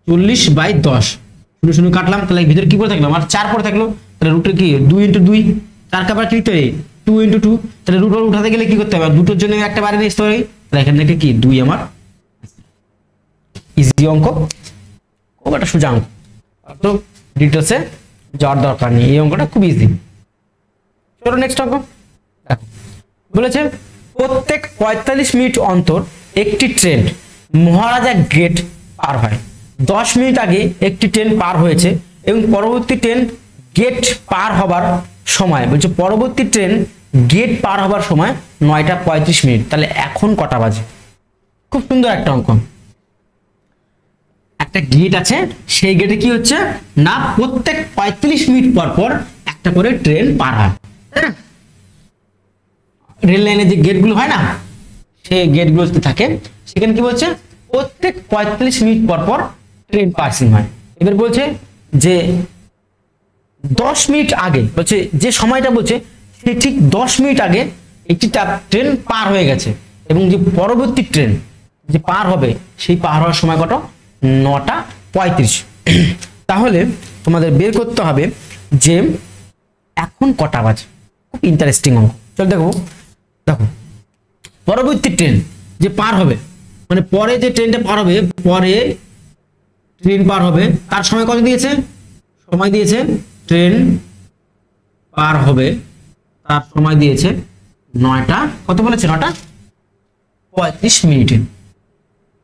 40 বাই 10, শুরু শুরু কাটলাম, তাহলে ভিতরে কি পড়ে থাকলো আমার 4 পড়ে থাকলো, তাহলে রুটের কি 2 * 2, 4 কে আবার কি করতে হবে 2 * 2, তাহলে রুট ওভার উঠাতে গেলে কি করতে হবে? দুটোর জন্য একটা বাইরে নিয়ে আসতে হবে, তাহলে এখান থেকে কি 2 আমার ইজি অঙ্ক, খুব একটা সোজা অঙ্ক, তো ডিটেইলসে যাওয়ার দরকার নেই, এই অঙ্কটা খুব ইজি। চলো নেক্সট অঙ্ক। দেখো বলেছে প্রত্যেক 45 মিনিট অন্তর একটি ট্রেন মহারাজা গেট পার হয়, 10 মিনিট আগে একটি ট্রেন পার হয়েছে এবং পরবর্তী ট্রেন গেট পার হবার সময় বলছে পরবর্তী ট্রেন গেট পার হবার সময় 9টা 35 মিনিট, তাহলে এখন কটা বাজে? খুব সুন্দর একটা অঙ্ক। একটা গেট আছে, সেই গেটে কি হচ্ছে না প্রত্যেক 45 মিনিট পর পর একটা করে ট্রেন পার হয়, তাই না? রেল লাইনে যে গেটগুলো হয় না, সেই গেটগুলো থাকে, সেখানে কি বলছে প্রত্যেক 45 মিনিট পর পর ট্রেন পাসিং হয়। এবার বলছে যে 10 মিনিট আগে, বলছে যে সময়টা বলছে সে ঠিক 10 মিনিট আগে একটি ট্রেন পার হয়ে গেছে এবং যে পরবর্তী ট্রেন যে পার হবে সেই পার হওয়ার সময় কত 9টা 35। তাহলে তোমাদের বের করতে হবে যে এখন কটা বাজে। খুব ইন্টারেস্টিং অঙ্ক, চল দেখো। দেখো পরবর্তী ট্রেন যে পার হবে, মানে পরে যে ট্রেনটা পার হবে, পরে ট্রেন পার হবে তার সময় কত দিয়েছে? সময় দিয়েছে ট্রেন পার হবে তার সময় দিয়েছে 9টা কত বলেছে 9টা 35 মিনিটে,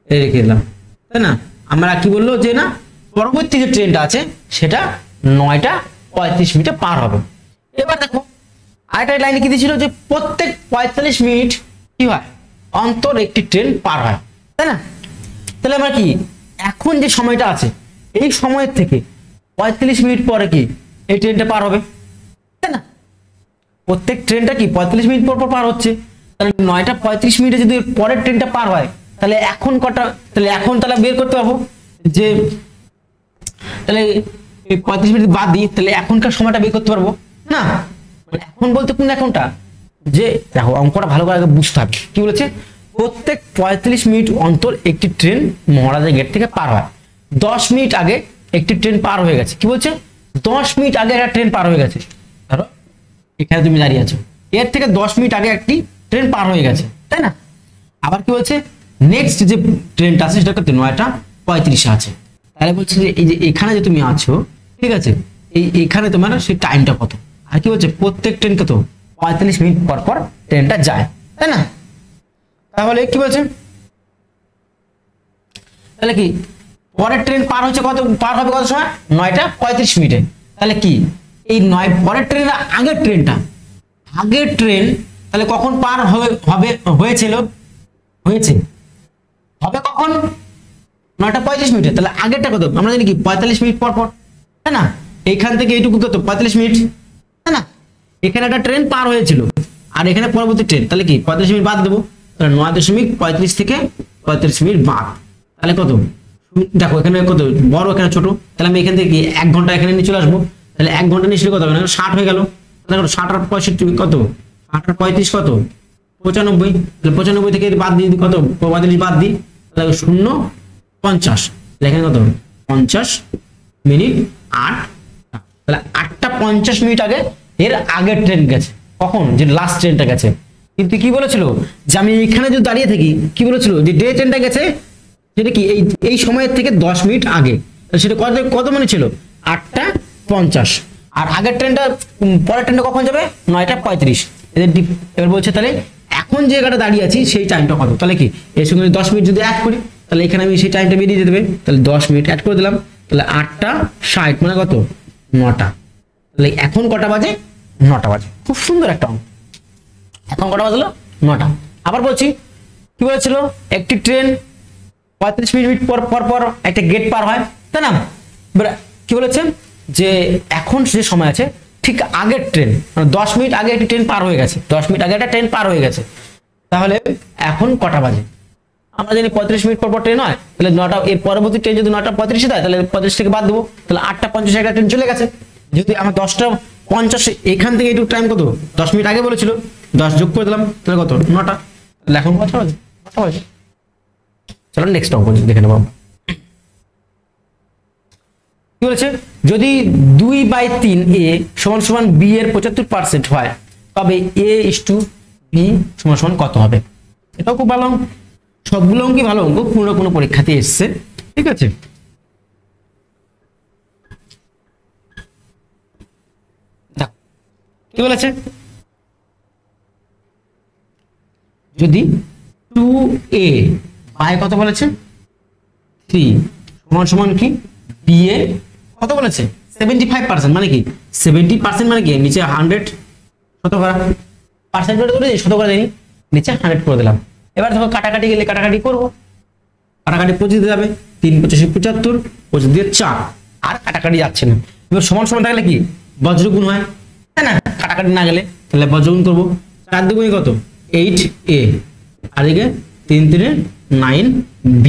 এই রেখে দিলাম, তাই না? আমরা কি বললো যে না পরবর্তী যে ট্রেনটা আছে সেটা 9টা 35 মিনিটে পার হবে। এবার দেখো আরেকটা লাইনে কি দিয়েছিল যে প্রত্যেক 45 মিনিট কি হয় অন্তর একটি ট্রেন পার হয়, তাই না? তাহলে আমরা কি এখন যে সময়টা আছে এই সময়ের থেকে 45 মিনিট পরে কি এই ট্রেনটা পার হবে, তাই না? প্রত্যেক ট্রেনটা কি 45 মিনিট পর পর পার হচ্ছে, তাহলে 9টা 35 মিনিটে যদি পরের ট্রেনটা পার হয় তাহলে এখন কটা, তাহলে এখন তাহলে বের করতে পারবো যে তাহলে এই 35 মিনিট বাদ দিই, তাহলে এখনকার সময়টা বের করতে পারবো না? মানে এখন বলতে কোন এখনটা, যে দেখো অঙ্কটা ভালো করে বুঝতে হবে। কি বলেছে প্রত্যেক 45 মিনিট অন্তর একটি ট্রেন মহারাজা গেট থেকে পার হয়, 10 মিনিট আগে একটি ট্রেন পার হয়ে গেছে। কি বলছে 10 মিনিট আগে একটা ট্রেন পার হয়ে গেছে, ধরো এখানে তুমি দাঁড়িয়ে আছো, এর থেকে 10 মিনিট আগে একটি ট্রেন পার হয়ে গেছে, তাই না? আবার কি বলছে, নেক্সট যে ট্রেনটা আছে সেটা কত, 9:35 আছে। তাহলে বলছে যে এই যে এখানে যে তুমি আছো, ঠিক আছে, এখানে তোমার সেই টাইমটা কত। আর কি বলছে, প্রত্যেক ট্রেন কত, 45 মিনিট পর পর ট্রেনটা যায়, তাই না? তাহলে কি বলছে, তাহলে কি পরের ট্রেন পার হচ্ছে কত, পার হবে কত সময়, 9:35 মিনিটে। তাহলে কি এই পরের ট্রেনের আগের ট্রেনটা, আগের ট্রেন তাহলে কখন পার হবে হয়েছিল, হয়েছে হবে কখন, 9:35 মিনিটে। তাহলে আগেরটা কত আমরা জানি কি, 45 মিনিট পর পর, তাই না? এইখান থেকে এইটুকু কত, 45 মিনিট, তাই না? এখানে একটা ট্রেন পার হয়েছিল আর এখানে পরবর্তী ট্রেন, তাহলে কি 45 মিনিট বাদ দেবো, তাহলে 9.35 থেকে 35 মিনিট বাদ, তাহলে কত, দেখো এখানে কত বড় এখানে ছোট, তাহলে আমি এখান থেকে 1 ঘন্টা এখানে নিয়ে চলে আসবো, তাহলে 1 ঘন্টা নিয়ে কত হবে, 60 হয়ে গেল। তাহলে 60 আর 65 কত, 60 আর 35 কত, 95। তাহলে 95 থেকে বাদ দিই কত, 45 বাদ দিই, তাহলে 0:50, এখানে কত 50 মিনিট 8। তাহলে 8:50 মিনিট আগে এর আগের ট্রেন গেছে, কখন, যে লাস্ট ট্রেনটা গেছে। কিন্তু কি বলেছিল, যে আমি এখানে যদি দাঁড়িয়ে থাকি, কি বলেছিল, যে ডে ট্রেনটা গেছে সেটা কি এই সময়ের থেকে 10 মিনিট আগে, সেটা কত কত মানে ছিল, 8:50। আর আগের ট্রেনটা, পরের ট্রেনটা কখন যাবে, 9:35। এবার বলছে তাহলে এখন যে জায়গাটা দাঁড়িয়ে আছি সেই টাইমটা কত, তাহলে কি এর সঙ্গে 10 মিনিট যদি অ্যাড করি, তাহলে এখানে আমি সেই টাইমটা বেরিয়ে যেতে হবে, তাহলে 10 মিনিট অ্যাড করে দিলাম, তাহলে 8:60 মানে কত, 9টা। তাহলে এখন কটা বাজে, 9টা বাজে। খুব সুন্দর একটা অঙ্ক। এখন কটা বাজলো, 9টা। আবার বলছি, কি বলেছিল, একটি ট্রেন 35 মিনিট পর পর পর একটা গেট পার হয়, তাই না? এবার কি বলেছে, যে এখন যে সময় আছে ঠিক আগের ট্রেন, মানে 10 মিনিট আগে একটি ট্রেন পার হয়ে গেছে, 10 মিনিট আগে একটা ট্রেন পার হয়ে গেছে। তাহলে এখন কটা বাজে, আমরা জানি 35 মিনিট পর পর ট্রেন হয়, তাহলে 9টা, এর পরবর্তী ট্রেন যদি 9:35 দেয়, তাহলে 35 থেকে বাদ দেবো, তাহলে 8:50 একটা ট্রেন চলে গেছে। যদি আমার 10:50 এখান থেকে এইটুকু টাইম কত, 10 মিনিট আগে বলেছিল, 10 যোগ করে দিলাম, তাহলে কত, 9টা। তাহলে এখন কত বাজে, 9টা বাজে। চলো নেক্সট অঙ্ক দেখে নেবো। কি বলেছে, যদি 2/3 a সমান b এর 75% হয়, তবে a/b সমান কত হবে? এটাও খুব ভালো অঙ্ক, সবগুলো অঙ্কই ভালো অঙ্ক, কোনো পরীক্ষাতে এসছে, ঠিক আছে। কি বলেছে, যদি 2a বাই কত বলেছে, 3 সমান কি b এ কত বলেছে, 75%, মানে কি 70% মানে কি নিচে 100 শতকরা, পার্সেন্টেজ করে শতকরা দেয়নি, নিচে 100 করে দিলাম। এবার দেখো কাটাকাটি গেলে কাটাকাটি করবো, কাটাকাটি 25 দিয়ে যাবে, 3 × 25 = 75, 25 দিয়ে 4, আর কাটাকাটি যাচ্ছে না। এবার সমান সমান থাকলে কি বজ্রগুণ হয়, তাই না? কাটাকাটি না গেলে তাহলে বজ্রগুণ করবো, 4 দুগুণে কত, 8a, আর এদিকে 3 × 3 = 9b।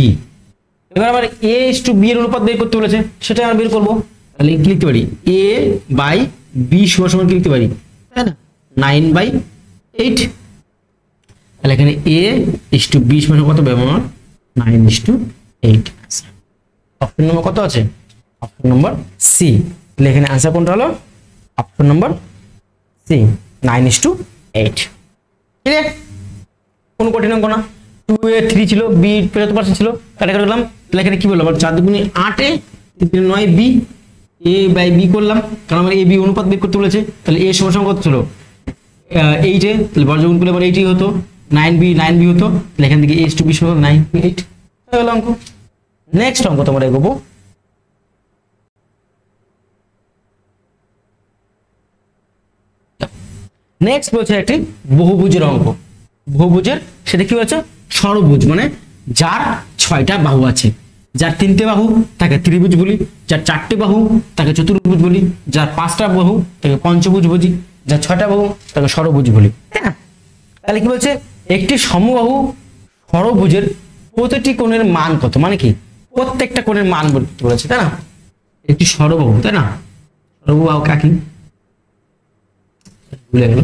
এবার আবার a/b এর অনুপাত বের করতে বলেছে, সেটা আমরা বের করবো। তাহলে কি লিখতে পারি, a/b সমান কি লিখতে পারি, তাই না, 9/8। তাহলে এখানে a/b সমান কত ব্যবহার, 9:8। অপশন নম্বর কত আছে, অপশন নম্বর সি। তাহলে এখানে आंसर কোনটা হলো, অপশন নম্বর সি, 9:8। ক্লিয়ার, কোন কঠিন অঙ্ক না। 2a 3 ছিল, b 75% ছিল, কাটাকাটি করলাম, তাহলে এখানে কি বললাম, 4 দুগুণে 8a, 3 × 9b, a/b করলাম, কারণ আমার ab অনুপাত বের করতে বলেছে। তাহলে a সমান কত ছিল, 8 এ, তাহলে বর্গমূল করলে আবার 8ই হতো, 9b হতো, তাহলে এখান থেকে a/b সমান 9/8 হয়ে গেল অঙ্ক। নেক্সট অঙ্ক তোমরা এগোবো। নেক্সট বলছে একটি বহুভুজের অঙ্ক। বহুভুজের সেটা কি বলছে, ষড়ভুজ, মানে যার 6টা বাহু আছে, যার 3টে বাহু তাকে ত্রিভুজ বলি, যার 4টে বাহু তাকে চতুর্ভুজ বলি, যার 5টা বাহু তাকে পঞ্চভুজ বলি, যার 6টা বাহু তাকে ষড়ভুজ বলি, তাই না? তাহলে কি বলছে, একটি সমবাহু ষড়ভুজের প্রতিটি কোণের মান কত, মানে কি প্রত্যেকটা কোণের মান বলতে বলেছে, তাই না? একটি ষড়বাহু, তাই না, ষড়বাহু কাকে ভুলে গেল,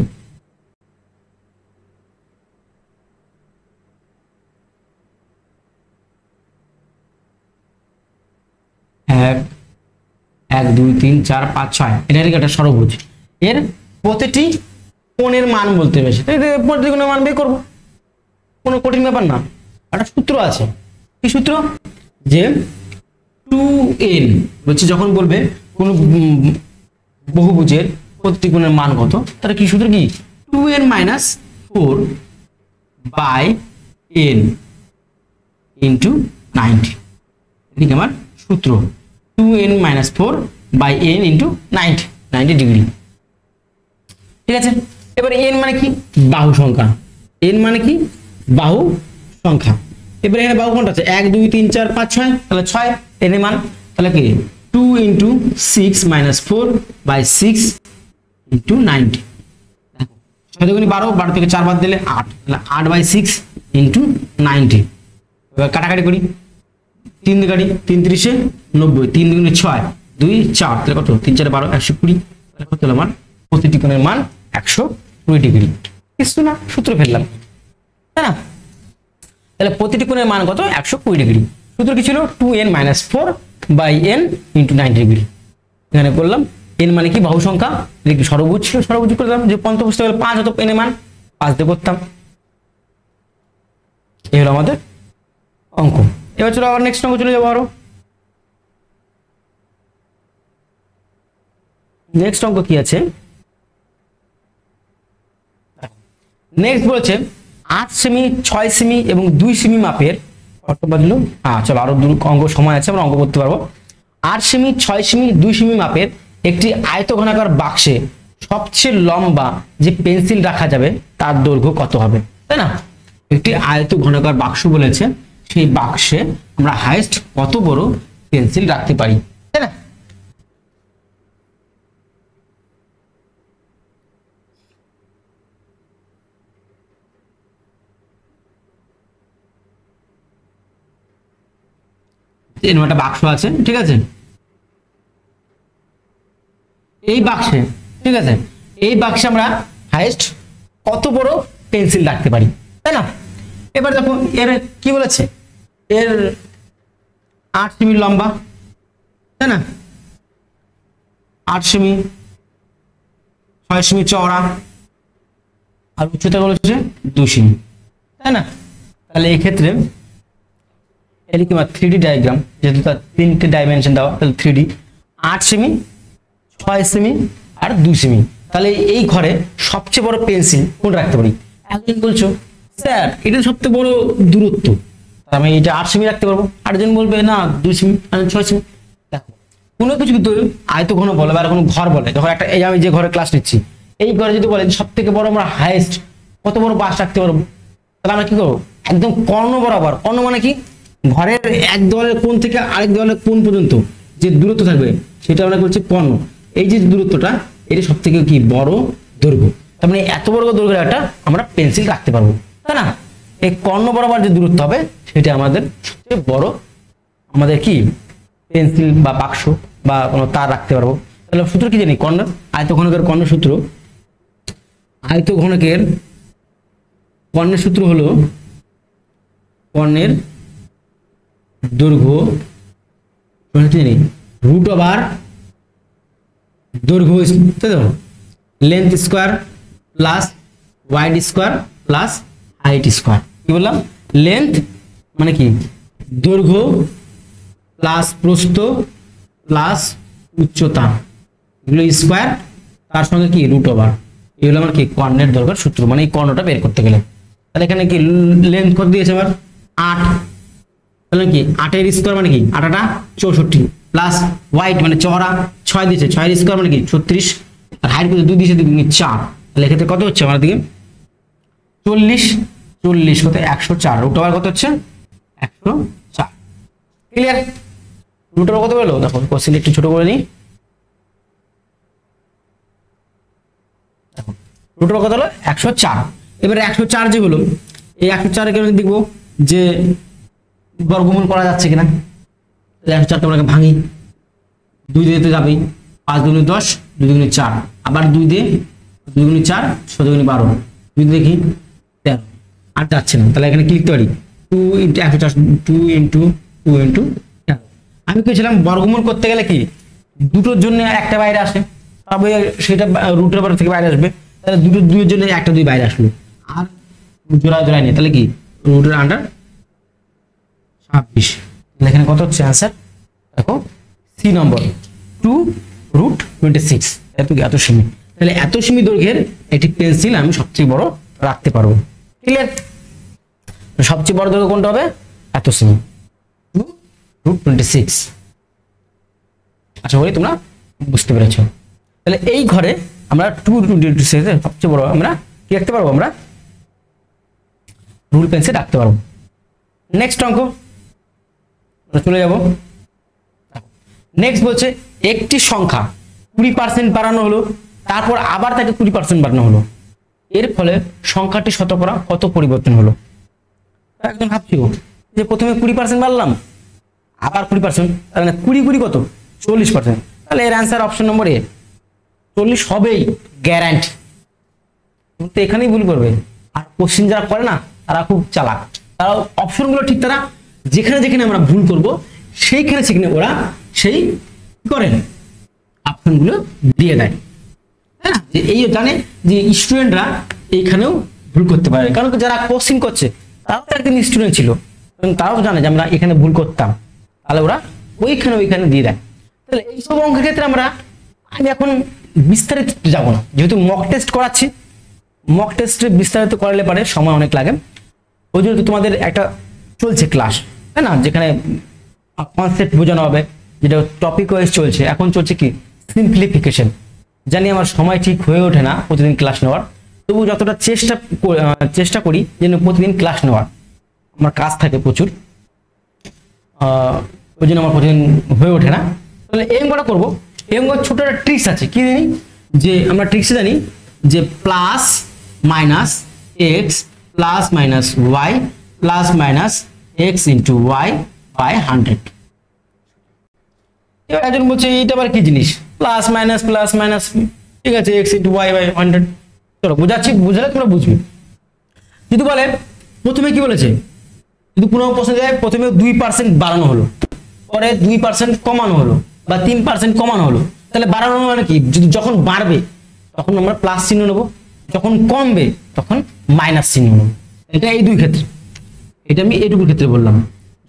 1 2 3 4 5 6 এটা একটা ষড়ভুজ, এর প্রতিটি কোণের মান বলতে হবে, সেটা প্রতিটি কোণের মান বের করবো, কোনো কঠিন ব্যাপার না। একটা সূত্র আছে, কি সূত্র, যে 2n বলছে যখন বলবে কোন বহুভুজের প্রতিটি কোণের মান কত, তাহলে কি সূত্র, কি 2n - 4 বাই n ইন্টু 90, এদিকে আমার সূত্র 2n - 4 by n into 90 degree. ঠিক আছে, এবার n মানে কি, বাহু সংখ্যা, n মানে কি বাহু সংখ্যা। এবারে এখানে বাহু কোনটা আছে, 1 2 3 4 5 6, তাহলে 6 n এর মান, তাহলে কি 2 ইন্টু 6 - 4 বাই 6 ইন্টু 90, দেখো 6 দুগুণে 12, 12 থেকে 4 বাদ দিলে 8, তাহলে 8 বাই 6 ইন্টু 90। এবার কাটাকাটি করি, 3 দিয়ে কাটি, 3 × 90, 3 দুগুণে 6, 2 4, তাহলে কত, 3 4 12, 120, তাহলে কত হলো আমার প্রতিটি কোণের মান 120 ডিগ্রি। কিছু না, সূত্র ফেললাম, তাই না? তাহলে প্রতিটি কোণের মান কত, 120 ডিগ্রি। সূত্র কি ছিল, 2n - 4 by n into 90 degree. এখানে করলাম n মানে কি বাহু সংখ্যা, এদিকে ষড়ভুজ ছিল, ষড়ভুজ করলাম, যে পঞ্চভুজটা হলো 5 হতো n এর মান 5 দিয়ে করতাম। এই হলো আমাদের অঙ্ক। এবার চলো আবার নেক্সট অঙ্ক চলে যাবো। আরো নেক্সট অঙ্ক কি আছে, নেক্সট বলেছে 8 সেমি 6 সেমি এবং 2 সেমি মাপের, কত বাজলো, চলো আরো অঙ্ক সময় আছে, আমরা অঙ্ক করতে পারবো। 8 সেমি 6 সেমি 2 সেমি মাপের একটি আয়তঘনাকার বাক্সে সবচেয়ে লম্বা যে পেন্সিল রাখা যাবে তার দৈর্ঘ্য কত হবে, তাই না? একটি আয়তঘনাকার বাক্স বলেছে, সেই বাক্সে আমরা হাইয়েস্ট কত বড় পেন্সিল রাখতে পারি, তাই না? এরকম একটা বাক্স আছে, ঠিক আছে, এই বাক্সে, ঠিক আছে, এই বাক্সে আমরা হাইয়েস্ট কত বড় পেন্সিল রাখতে পারি, তাই না? এবার দেখো এর কি বলেছে, এর 8 সেমি লম্বা, তাই না, 8 সেমি 6 সেমি চওড়া, আর উচ্চতা বলেছে 2 সেমি, তাই না? তাহলে এই ক্ষেত্রে এদিকে 3D ডায়াগ্রাম, যেহেতু তার 3টে ডাইমেনশন দেওয়া, তাহলে 3D 8 সেমি 6 সেমি আর 2 সেমি, তাহলে এই ঘরে সবচেয়ে বড় পেন্সিল কোন রাখতে পারি? একজন বলছো স্যার এটা সবচেয়ে বড় দূরত্ব, আমি এটা 8 সেমি রাখতে পারবো, আরেকজন বলবে না 2 সেমি 6 সেমি। দেখো কোনো কিছু কিন্তু আয়তঘন বলে বা কোনো ঘর বলে, যখন একটা, এই আমি যে ঘরে ক্লাস নিচ্ছি, এই ঘরে যদি বলে সব থেকে বড় আমরা হাইয়েস্ট কত বড় বাস রাখতে পারবো, তাহলে আমরা কি করবো, একদম কর্ণ বরাবর, কর্ণ মানে কি, ঘরের এক দেওয়ালের কোণ থেকে আরেক দেওয়ালের কোণ পর্যন্ত যে দূরত্ব থাকবে সেটা আমরা বলছি কর্ণ। এই যে দূরত্বটা, এটা সব থেকে কি বড় দৈর্ঘ্য, তার মানে এত বড় দৈর্ঘ্যের একটা আমরা পেন্সিল রাখতে পারবো, তাই না? এই কর্ণ বরাবর যে দূরত্ব হবে সেটা আমাদের সবচেয়ে বড় আমাদের কি পেন্সিল বা বাক্স বা কোনো তার রাখতে পারবো। তাহলে সূত্র কি জানি, কর্ণ আয়তঘনকের কর্ণ সূত্র, আয়তঘনকের কর্ণের সূত্র হলো কর্ণের দৈর্ঘ্য রুট ওভার দৈর্ঘ্য, তাই তো, length square plus wide square plus height square. কি বললাম, লেন্থ মানে কি দৈর্ঘ্য প্লাস প্রস্থ প্লাস উচ্চতা, এগুলো স্কোয়ার, তার সঙ্গে কি রুট ওভার, এগুলো আমার কি কর্ণের দৈর্ঘ্যের সূত্র, মানে এই কর্ণটা বের করতে গেলে। তাহলে এখানে কি লেন্থ কত দিয়েছে আমার 8, তাহলে কি 8 এর স্কোয়ার মানে কি 8 টা 64 প্লাস ওয়াইড মানে চওড়া 6 দিয়েছে, 6 এর স্কোয়ার মানে কি 36, আর হাইট কত 2 দিয়েছে 2 × 4, তাহলে এক্ষেত্রে কত হচ্ছে আমার দিকে 40, 40 কত 104, রুট ওভার কত হচ্ছে 104। ক্লিয়ার, রুট ওভার কত হলো, দেখো কোশ্চেন একটু ছোট করে নিই, দেখো রুট ওভার কত হলো 104। এবারে 104 যে হলো, এই 104 এর কারণে দেখবো যে বর্গমূল করা যাচ্ছে কিনা, 104 টা ভাঙি, 2 দিয়ে তো যাবেই, 5 × 10, 2 × 4, আবার 2 দিয়ে 2 × 4, 6 × 12, 2 দেখি 13, আর যাচ্ছে না, তাহলে এখানে কি লিখতে পারি 2 × 104, 2 × 2 × 13। আমি কেছিলাম বর্গমূল করতে গেলে কি দুটোর জন্য একটা বাইরে আসে, তবে সেটা রুটের বাইরে থেকে বাইরে আসবে, তাহলে দুইয়ের জন্য একটা 2 বাইরে আসলো, আর জোড়া জোড়ায় নেই, তাহলে কি রুটের আন্ডার 26। এখানে কত হচ্ছে आंसर দেখো সি নম্বর 2√26। এত সেমি, তাহলে এত সেমি দৈর্ঘ্যের একটি পেন্সিল আমি সবচেয়ে বড় রাখতে পারবো। ক্লিয়ার? সবচেয়ে বড় দৈর্ঘ্য কোনটা হবে? এত সেমি 2√26। আশা করি তোমরা বুঝতে পেরেছো। তাহলে এই ঘরে আমরা 2√26 এর সবচেয়ে বড় আমরা কি রাখতে পারবো? আমরা রুল পেন্সিল রাখতে পারবো। নেক্সট অঙ্ক চলে যাব। নেক্সট বলছে একটি সংখ্যা 20% বাড়ানো হলো, তারপর আবার তাকে 20% বাড়ানো হলো, এর ফলে সংখ্যাটি শতকরা কত পরিবর্তন হলো? একদম ভাবছিও যে প্রথমে 20% বাড়লাম, আবার 20%, তার মানে 20 কত 40%, তাহলে এর অ্যান্সার অপশন নম্বর এ 40 হবেই গ্যারান্টি। তো এখানেই ভুল করবে। আর কোশ্চেন যারা করে না তারা খুব চালাক, তারা অপশনগুলো ঠিক তারা যেখানে যেখানে আমরা ভুল করব সেইখানে সেখানে ওরা সেই করেন অপশনগুলো দিয়ে দেয়, হ্যাঁ, যে এই জানে যে স্টুডেন্টরা এইখানেও ভুল করতে পারে, কারণ যারা কোশ্চেন করছে তারাও তো একদিন স্টুডেন্ট ছিল, তারাও জানে যে আমরা এখানে ভুল করতাম, তাহলে ওরা ওইখানে দিয়ে দেয়। তাহলে এইসব অঙ্কের ক্ষেত্রে আমি এখন বিস্তারিত যাব না, যেহেতু মক টেস্ট করাচ্ছি, মক টেস্টে বিস্তারিত করালে পারে সময় অনেক লাগে, ওই জন্য তোমাদের একটা চলছে ক্লাস, তাই না, যেখানে কনসেপ্ট বোঝানো হবে, যেটা টপিক ওয়াইজ চলছে। এখন চলছে কি সিম্পলিফিকেশন। জানি আমার সময় ঠিক হয়ে ওঠে না প্রতিদিন ক্লাস নেওয়ার, তবু যতটা চেষ্টা করি যেন প্রতিদিন ক্লাস নেওয়ার, আমার কাজ থাকে প্রচুর, ওই জন্য আমার প্রতিদিন হয়ে ওঠে না। তাহলে এই অঙ্কটা করবো। এই অঙ্ক ছোট একটা ট্রিক্স আছে, কি জানি যে আমরা ট্রিক্সে জানি যে plus minus X plus minus Y plus minus X into Y by 100। এবার একজন বলছে এইটা আবার কি জিনিস, প্লাস মাইনাস, ঠিক আছে, এক্স ইন্টু ওয়াই বাই 100। চলো বুঝাচ্ছি, বুঝলে তোমরা বুঝবে। যদি বলে প্রথমে কি বলেছে, যদি কোনো প্রশ্ন যায় প্রথমে 2% বাড়ানো হলো, পরে 2% কমানো হলো, বা 3% কমানো হলো, তাহলে বাড়ানো মানে কি, যদি যখন বাড়বে তখন আমরা প্লাস চিহ্ন নেবো, যখন কমবে তখন মাইনাস চিহ্ন নেবো। এটা এই দুই ক্ষেত্রে, এটা আমি এইটুকুর ক্ষেত্রে বললাম।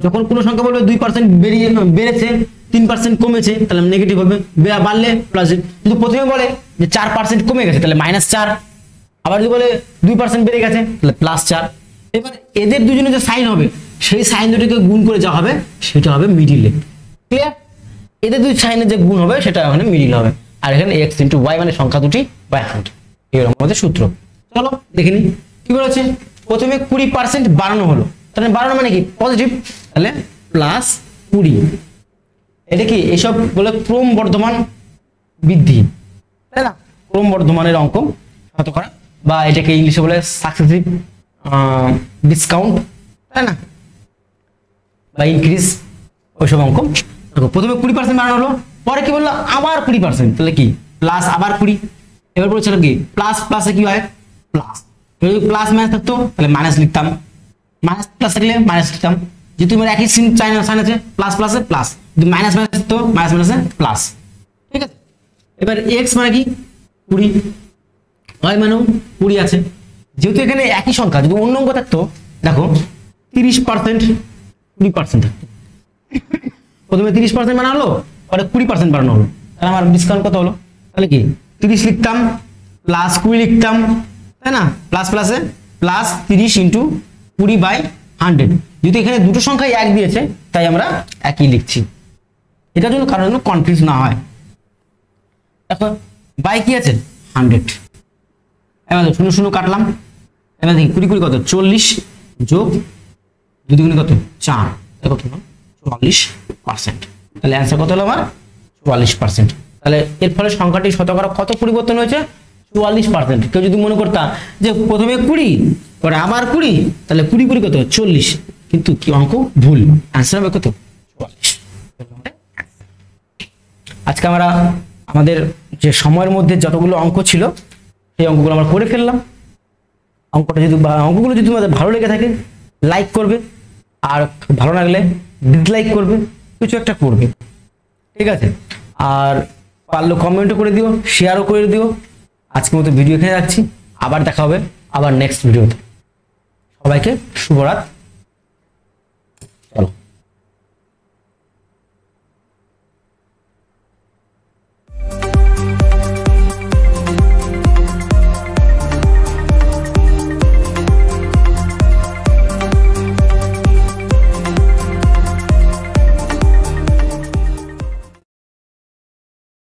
যখন কোনো সংখ্যা বলবে 2% বেড়েছে, 3% কমেছে, তাহলে নেগেটিভ হবে, বাড়লে প্লাস। যদি প্রথমে বলে যে 4% কমে গেছে, তাহলে -4। আবার যদি বলে 2% বেড়ে গেছে, তাহলে +4। এবার এদের দুজনে যে সাইন হবে, সেই সাইন দুটোকে গুণ করে যা হবে সেটা হবে মিডিলে। ক্লিয়ার? এদের দুই সাইনের যে গুণ হবে সেটা ওখানে মিডিল হবে, আর এখানে x ইন্টু ওয়াই মানে সংখ্যা দুটি বাই 100, এরকম আমাদের সূত্র। চলো দেখে নিই কি বলেছে। প্রথমে 20% বাড়ানো হলো, তাহলে বাড়ানো মানে কি পজিটিভ, তাহলে +20। এটা কি এসব বলে ক্রমবর্ধমান বৃদ্ধি, তাই না, ক্রমবর্ধমানের অঙ্ক শতকরা, বা এটাকে ইংলিশে বলে সাকসেসিভ ডিসকাউন্ট, তাই না, বা ইনক্রিজ, ওইসব অঙ্ক। দেখো প্রথমে 20% বাড়ানো হলো, পরে কি বললো আবার 20%, তাহলে কি প্লাস আবার 20। এবার বলছিলাম কি প্লাস প্লাসে কি হয় প্লাস, যদি প্লাস মাইনাস থাকতো তাহলে মাইনাস লিখতাম, মাইনাস প্লাস থাকলে মাইনাস লিখতাম, যেহেতু আমার একই সাইন আছে প্লাস প্লাসে প্লাস, যদি মাইনাস মাইনাস থাকতো মাইনাস মাইনাসে প্লাস, ঠিক আছে। এবার এক্স মানে কি 20, ওয়াই মানেও 20 আছে, যেহেতু এখানে একই সংখ্যা, যদি অন্য অঙ্ক থাকতো দেখো 30% 20% থাকতো, প্রথমে 30% বানানো হলো, পরে 20% বানানো হলো, তাহলে আমার ডিসকাউন্ট কত হলো, তাহলে কি 30 লিখতাম প্লাস 20 লিখতাম, তাই না, প্লাস প্লাসে প্লাস 30 ইন্টু 20 বাই 100। যেহেতু এখানে দুটো সংখ্যাই এক দিয়েছে তাই আমরা একই লিখছি, এটার জন্য কারণ কনফিউজ না হয়। দেখো বাই কি আছে 100, এবার 0 0 কাটলাম, এবার দেখি 20 20 কত 40 যোগ 2 2 কত 4, কত 44%, তাহলে অ্যান্সার কত হলো আমার 44%। তাহলে এর ফলে সংখ্যাটি শতকরা কত পরিবর্তন হয়েছে 44%। কেউ যদি মনে করতা যে প্রথমে 20 পরে আবার 20, তাহলে 20 20 কত 40, কিন্তু কি অঙ্ক ভুল, অ্যান্সার হবে কত 44। আজকে আমরা আমাদের যে সময়ের মধ্যে যতগুলো অঙ্ক ছিল সেই অঙ্কগুলো আমরা করে ফেললাম। অঙ্কগুলো যদি তোমাদের ভালো লেগে থাকে লাইক করবে, আর ভালো লাগলে ডিসলাইক করবে, কিছু একটা করবে, ঠিক আছে। আর পারলে কমেন্টও করে দিও, শেয়ারও করে দিও। আজকের মতো ভিডিও এখানে রাখছি, আবার দেখা হবে আবার নেক্সট ভিডিওতে। সবাইকে শুভরাত।